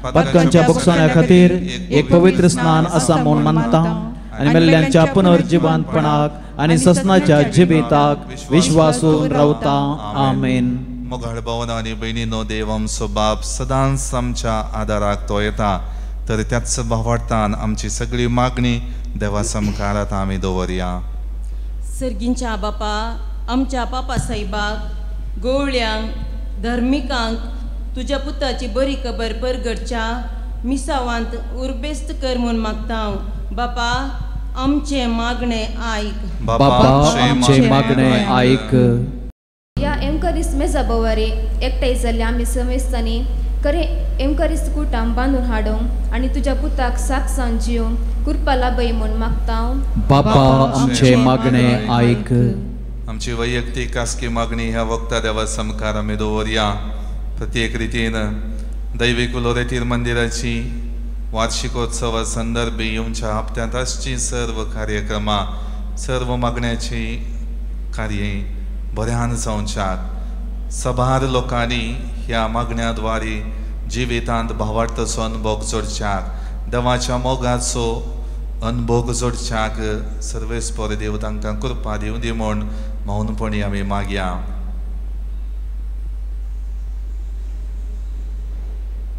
पातकांच्या बक्षाण्या खातीर एक पवित्र स्नान आसा म्हूण मानता. आनी मेल्ल्यांच्या पुनर्जिवंतपणाक आनी ससनाच्या जिविताक विश्वासून रावता. आमेन. मोगाळ भावन आनी भयणीनो, देव आमचो बाप सदांच आमच्या आदाराक तो येता. तर त्याच भावार्थान आमची सगळी मागणी देवा समकारात आमी दवरया. सर्गींच्या बापा, आमच्या पापा साहेबाक, गवळ्यांक, धर्मिकांक तुज्या पुताची बरी खबर परगडच्या मिसावांत उर्बेस्त कर म्हूण मागता. बापा, आमचे मागणे आयक. बापा, आमचे मागणे आयक. या एमकरिस्त मेजा बोवारी एकठांय जाल्ले आमी समेस्तांनी खरें एमकरिस्त कुटाम बांदून हाडूंक आनी तुज्या पुताक साक्षान जियोंक कृपा लाभय म्हूण मागता. बापा, आमचे मागणे आयक. आमची वैयक्तीक खासगी मागणी ह्या वक्ता देवा समकार आमी दवरया. प्रत्येक रितीन दैवीक उलोरेतीर मंदिराची वार्षिकोत्सवा संदर्भी येवच्या हप्त्यांत आसची सर्व कार्यक्रमां, सर्व मागण्याची कार्ये बऱ्यान जावच्याक सबार लोकांनी ह्या मागण्याद्वारे जिवितांत भावार्थाचो अनुभव जोडच्याक, देवाच्या मोगाचो अनुभव जोडच्याक सर्वेस्पर देव तांकां कृपा दिवं दी म्हूण मौनपणी आमी मागया.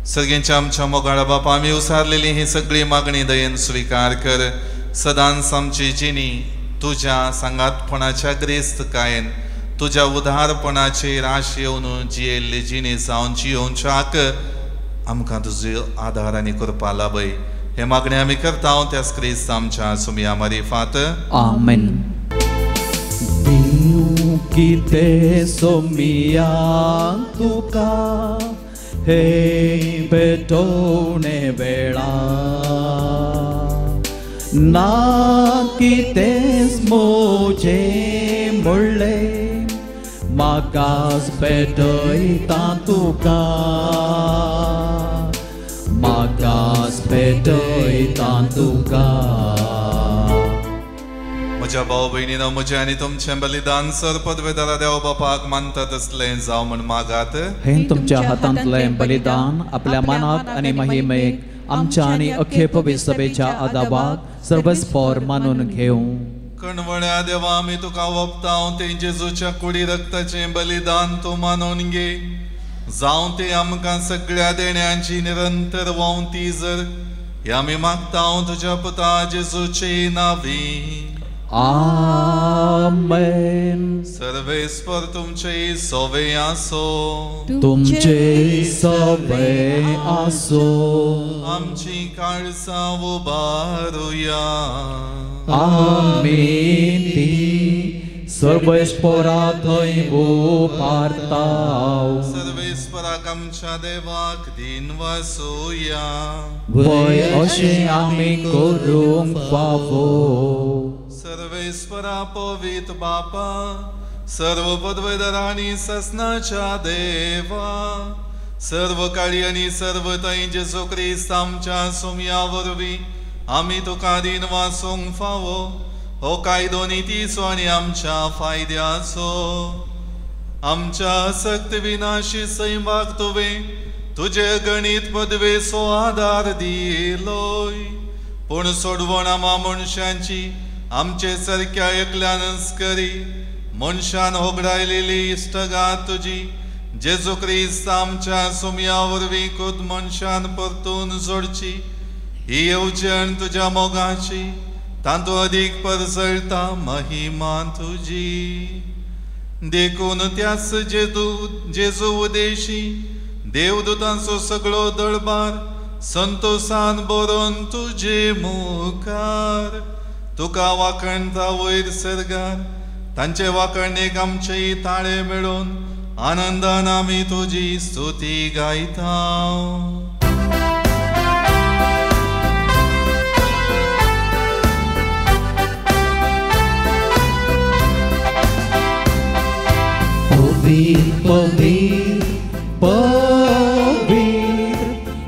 सगळ्यांच्या आमच्या मोगाळा बापा, आमी उसारलेली ही सगळी मागणी दयेन स्विकार कर. सदांच आमची जिणी तुज्या सांगातपणाच्या ग्रेस्त कायेन तुज्या उदारपणाचेर आश येवन जियेल्ली जिणी जावन जियोवच्याक आमकां तुजो आदार आनी कृपा लाभय हे मागणें आमी करता त्याच क्रिस्त आमच्या सुमया मारिफात आमेन. देव कितें सोमिया तुका हे पेटोवणे वेळा ना कितेंच मोजें म्हणलें म्हाकाच पेटयता तुका म्हाकाच पेटयता तुका. म्हज्या भाव भयणीनो म्हजें आनी तुमचें बलिदान सरपदवेदारा देव बापाक मानता तसलें जावं म्हण मागात. हें तुमच्या हातांतलें बलिदान आपल्या मानाक आनी महिमेक आमच्या आनी अख्खे पवित्र सभेच्या आदाबाक सर्वस्पोर मानून घेवं. कणवण्या देवा आमी तुका वोपतां तें जेजूच्या कुडी रक्ताचें बलिदान तूं मानून घे जावं तें आमकां सगळ्या देण्यांची निरंतर वोंवती जर हें आमी मागतां तुज्या पुता जेजूचे नांवी. आमेन. सर्वेस्पर तुमचे सोवे आसो तुमचे सवे आसो आमची काळसां उबारुया. आमीन. ती सर्वेस्परा थंय उबारताव सर्वेस्पराक आमच्या देवाक दिन वासुया. वय अशें आमी करूंक फावो. सर्वेस्परा पवित्र बापा सर्व पदवेदारा आनी ससनाच्या देवा सर्व काळी आनी सर्व थंय जेजू क्रिस्त आमच्या सुमया वरवीं आमी तुका दिन वासूंक फावो हो कायदो नितीचो आनी आमच्या फायद्याचो. आमच्या सक्त विनाशी सैमाक तुवें तुजे गणित पदवेचो आदार दिलोय पूण सोडवण आमा मनशांची आमचे सारक्या एकल्यानच करी मनशान होगडायलेली इश्टगात तुजी जेजू क्रिस्त आमच्या सुमया वरवीं खुद मनशान परतून जोडची. ही येवजण तुज्या मोगाची तांतू अदीक परसळटा महिमा तुजी. देखून त्याच जेजू उदेशी देवदूतांचो सगळो दळबार संतोषान बरोवन तुजे मुखार तुका वाखणता वयर सर्गार तांचे वाखणेक आमचेय ताळे मेळोवन आनंदान आमी तुजी स्तुती गायता. पवित्र पवित्र पवित्र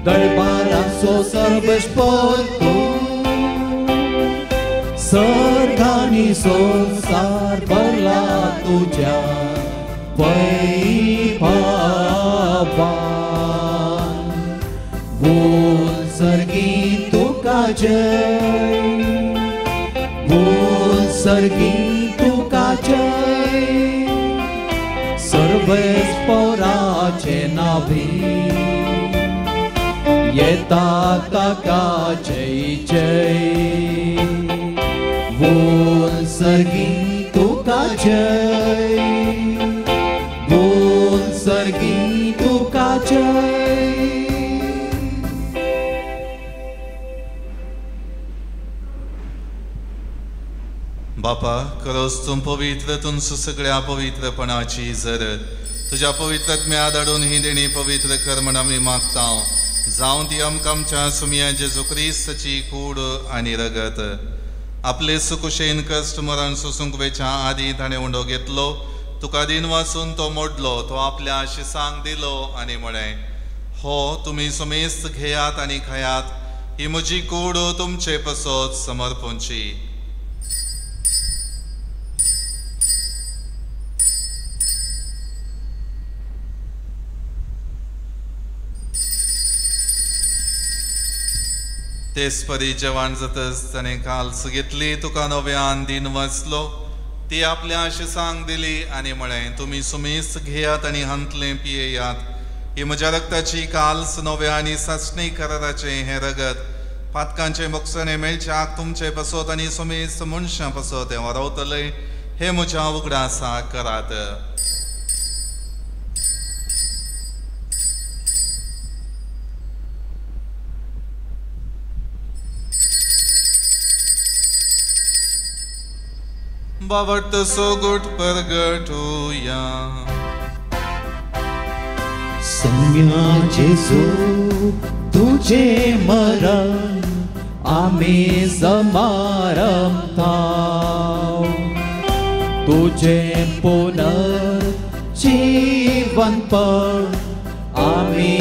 दळबाराचो सर्वेस्पर तूं सर्गांनी संसार भरला तुज्या वैभवान. बोल सर्गी तुका जय बोल सर्गी तुका जय सर्वेस्पराचे नावी येता ताका जय जय. बोल सर्गी तुका जय बोल सर्गी तुका जय. बापा खरोच तूं पवित्र तुमचो सगळ्या पवित्रपणाची जर तुज्या पवित्रत्म्या धाडून ही देणी पवित्र कर म्हण आमी मागता जावं ती आमकां आमच्या सुमया जेजू क्रिस्ताची कूड आनी रगत. आपले सुकुशेन कश्ट मरण सोसूंक वेच्या आदी ताणें उंडो घेतलो तुका दिन वाचून तो मोडलो तो आपल्या शिसांक दिलो आनी म्हळें हो तुमी सुमेस्त घेयात आनी खायात ही म्हजी कूड तुमचे पसोत समर्पूंची. तेच परी जवान जातच ताणें काल्स घेतली तुका नव्यान दिन वाचलो ती आपल्या शिसांक दिली आनी म्हळें तुमी सुमेस्त घेयात आनी हांतलें पियेयात ही म्हज्या रक्ताची काल्स नव्या आनी सासणी कराराचें हें रगत पातकांचे मोक्षणे मेळच्याक तुमचे पसोत आनी सुमेस्त मनशां पसोत हें वारवतलें हे म्हज्या उगडासा करात. बावट सोगुट परगटूया. सौम्या जेजू तुझे मरण आम्ही समारंभाव, तुझे पुनर्जीवनपण आम्ही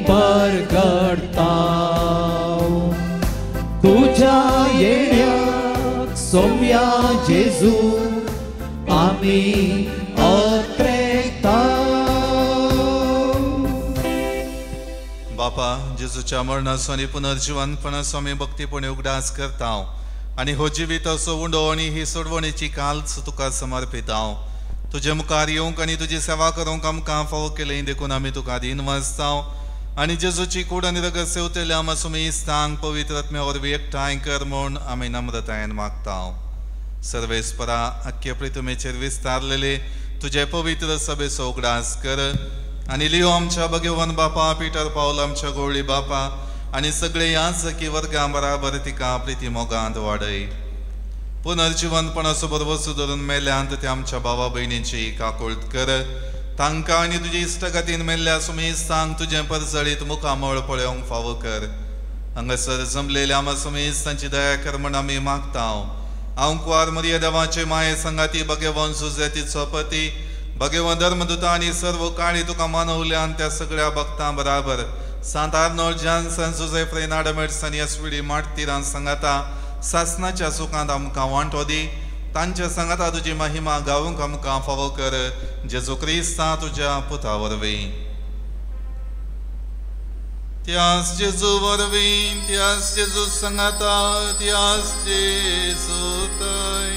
परगटताव. तुझ्या येण्याक सौम्या जेजू आम्ही अत्रेकताव. बापा जेजूच्या मरणाचो आनी पुनर्जीवनपणाचो आमी भक्तीपणे उगडास करताव आनी हो जिविताचो उंडो आनी ही सोडवणेची काल्च तुका समर्पिताव. तुजे मुखार येवंक आनी तुजी सेवा करूंक आमकां फावो केलें देखून आमी तुका दिन वाजताव आनी जेजूची कूड आनी रगत सेवतल्या आमचो इस्तांक पवित्र आत्म्या वरवीं एकठांय कर म्हूण आमी नम्रतायेन मागताव. सर्वेस्परा अख्खे पृथ्वीचेर विस्तारलेले तुजे पवित्र सभेचो उगडास कर आनी लियो आमच्या भगवान बापा, पिटर पावल आमच्या गवळी बापा आनी सगळे याजकी वर्गां बराबर तिका प्रिती मोगांत वाडय. पुनर्जीवनपणाचो बरो सुदरून मेल्यांत त्या आमच्या भावा भयणींची काकुळट कर. तांकां आनी तुजी इश्टगतीन मेल्ल्या सुमेस्तांक तुजें परजळीत मुखामळ पळोवंक फावो कर. हांगासर जमलेल्या आमा सुमेस्तांची दया कर म्हण आमी मागताव. हांव कुंवार मरिया देवाचे माये संगाती भगवान सुजेतीचो पती भगवान धर्मदूता आनी सर्व काळी तुका मानवल्यान त्या सगळ्या भक्तां बराबर सांत Arnold Janssen, Joseph Freinademetz, SVD मार्टिरां संगाता सासनाच्या सुखांत आमकां वांटो दी. तांच्या संगाता तुजी महिमा गावूंक आमकां फावो कर. जेजू क्रिस्ता तुज्या पुता वरवीं. त्याच जेजू वरवीं, त्याच जेजू संगाता, त्याच जेजू थंय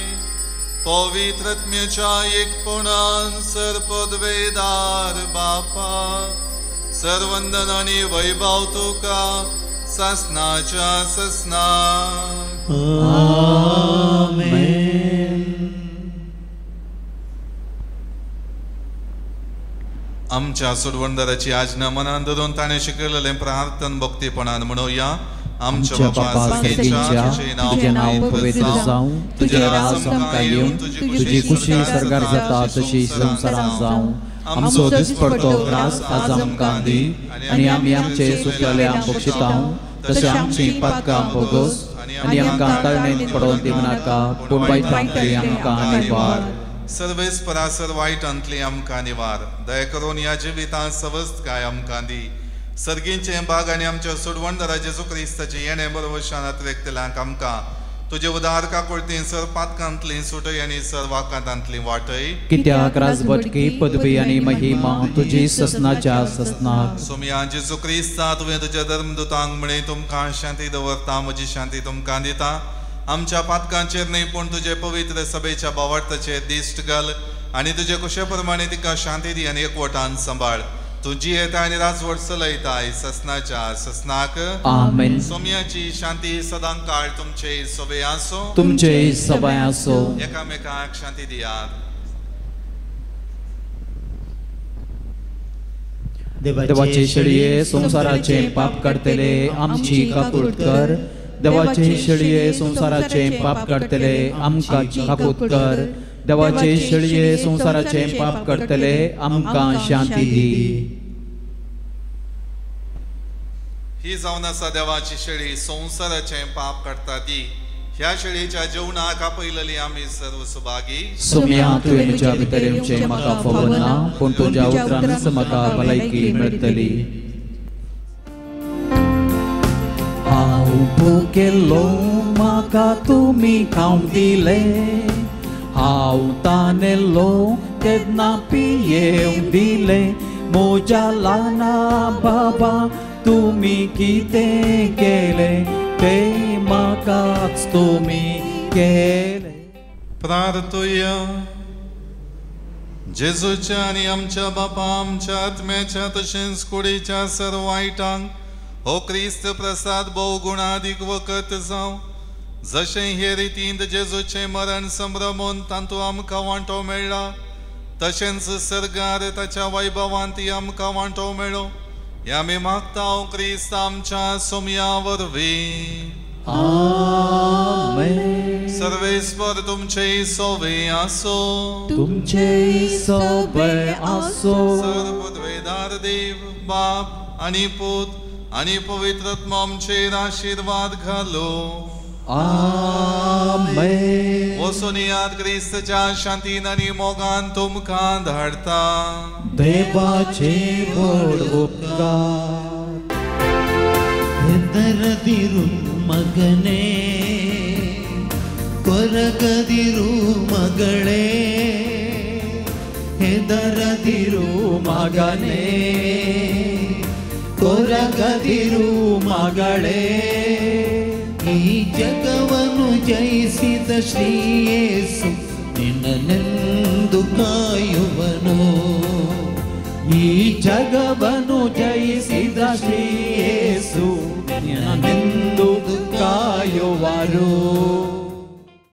पवित्र आत्म्याच्या एकपणान सर्पदवेदार बापा सर्वंदन आनी वैभव तुका सासनाच्या ससना. आमेन. आमच्या सुडवंदराची आज्ञा मनान धरून ताणें शिकयलेलें प्रार्थन भक्तीपणान म्हणुया. आमच्या बापा सारकेच्या तुझे नाव पवित्र जावं, तुझे राज आमकां येवं, तुझी खुशी सरगार जाता तशी संवसारांत जावं. आमचो दिसपडतो ग्रास आज आमकां दी आनी आमी आमचे चुकलेल्यांक बक्षितांव तशें आमची पातकां बोगोस आनी आमकां तळणेंत पडोवन दिवं नाका पूण वायटांतली आमकां निवार. सर्वेस्परा सर वायटांतली आमकां निवार. दया करून ह्या जिवितांत सवस्त काय आमकां दी. सर्गींचे भाग आनी आमच्या सुडवंदरा जेजू क्रिस्ताचे येणे बरोवशान अत्रेकतल्यांक आमकां तुजे उदार काकुळतीन सर पातकांतली सुटय आनी सर वाकांतांतली वाटय. कित्याक राजभटकी पदवी आनी महिमा तुजी ससनाच्या ससनाक. सोम्या जेजू क्रिस्ता तुवें तुज्या धर्मदूतांक म्हणे तुमकां शांती दवरता, म्हजी शांती तुमकां दिता. आमच्या पातकांचेर न्हय पूण तुजे पवित्र सभेच्या बावटाचेर दिश्ट घाल आनी तुजे कुशे प्रमाणे तिका शांती दी आनी एकवटान सांबाळ. तुजी येता आनी राजवट चलयताय ससनाच्या ससनाक. आमेन. सोम्याची शांती सदां काळ तुमचे सभे आसो, तुमचे सभा आसो. एकामेकांक शांती दियात. देवाचे शेळये संसाराचे पाप काडतले आमची काकुळट कर. देवाचे शेळये संसाराचे पाप काडतले आमकां काकुळट कर. देवाचे शेळये संसाराचे पाप काडतले आमकां शांती दी. ही जावन आसा देवाची शेळी संसाराचे पाप काडटा ती. ह्या शेळयेच्या जेवणाक आपयलेली आमी सर्व सुभागी. सोम्या तुवें म्हज्या भितर येवचें म्हाका फावो ना पूण तुज्या उतरांच म्हाका भलायकी मेळटली. हांव भुकेलो म्हाका तुमी खावंक दिले, हांव तानेलो तेन्ना पियेवंक दिले. म्हज्या ल्हाना बाबा तुमी कितें केलें तें म्हाकाच तुमी केलें. प्रार्थुया. जेजूच्या आनी आमच्या बापा आमच्या आत्म्याच्या तशेंच कुडीच्या सर्व वायटांक हो क्रिस्त प्रसाद भोव गुणादीक वखद जावं. जशें हे रितीन जेजूचें मरण संभ्रमून तातूंत आमकां वांटो मेळ्ळा तशेंच सर्गार ताच्या वैभवांत आमकां वांटो मेळो. हे आमी मागता क्रिस्त आमच्या सोम्या वरवीं. आमेन. सर्वेश्वर तुमचे सोवे आसो. तुमचे सोबे आसो. सर्वपदवेदार देव बाप आणि पुत आणि पवित्रात्मा आमचेर आशीर्वाद घालो. आमेन. वसुनियात क्रिस्तच्या शांतीन आणि मोगान तुमकां धाडता. देवाचे व्हड उपकार. ಹೆದರದಿರು ಮಗನೇ, ಕೊರಗದಿರು ಮಗಳೇ, ಹೆದರದಿರು ಮಗನೇ, ಕೊರಗದಿರು ಮಗಳೇ. ಈ ಜಗವನ್ನು ಜಯಿಸಿದ ಶ್ರೀ ಯೇಸು ನಿನ್ನನೆಂದು ಕಾಯುವನು. ಈ ಜಗವನ್ನು ಜಯಿಸಿದ ಶ್ರೀ ಯೇಸು ನಿನ್ನನೆಂದು ಕಾಯುವರು.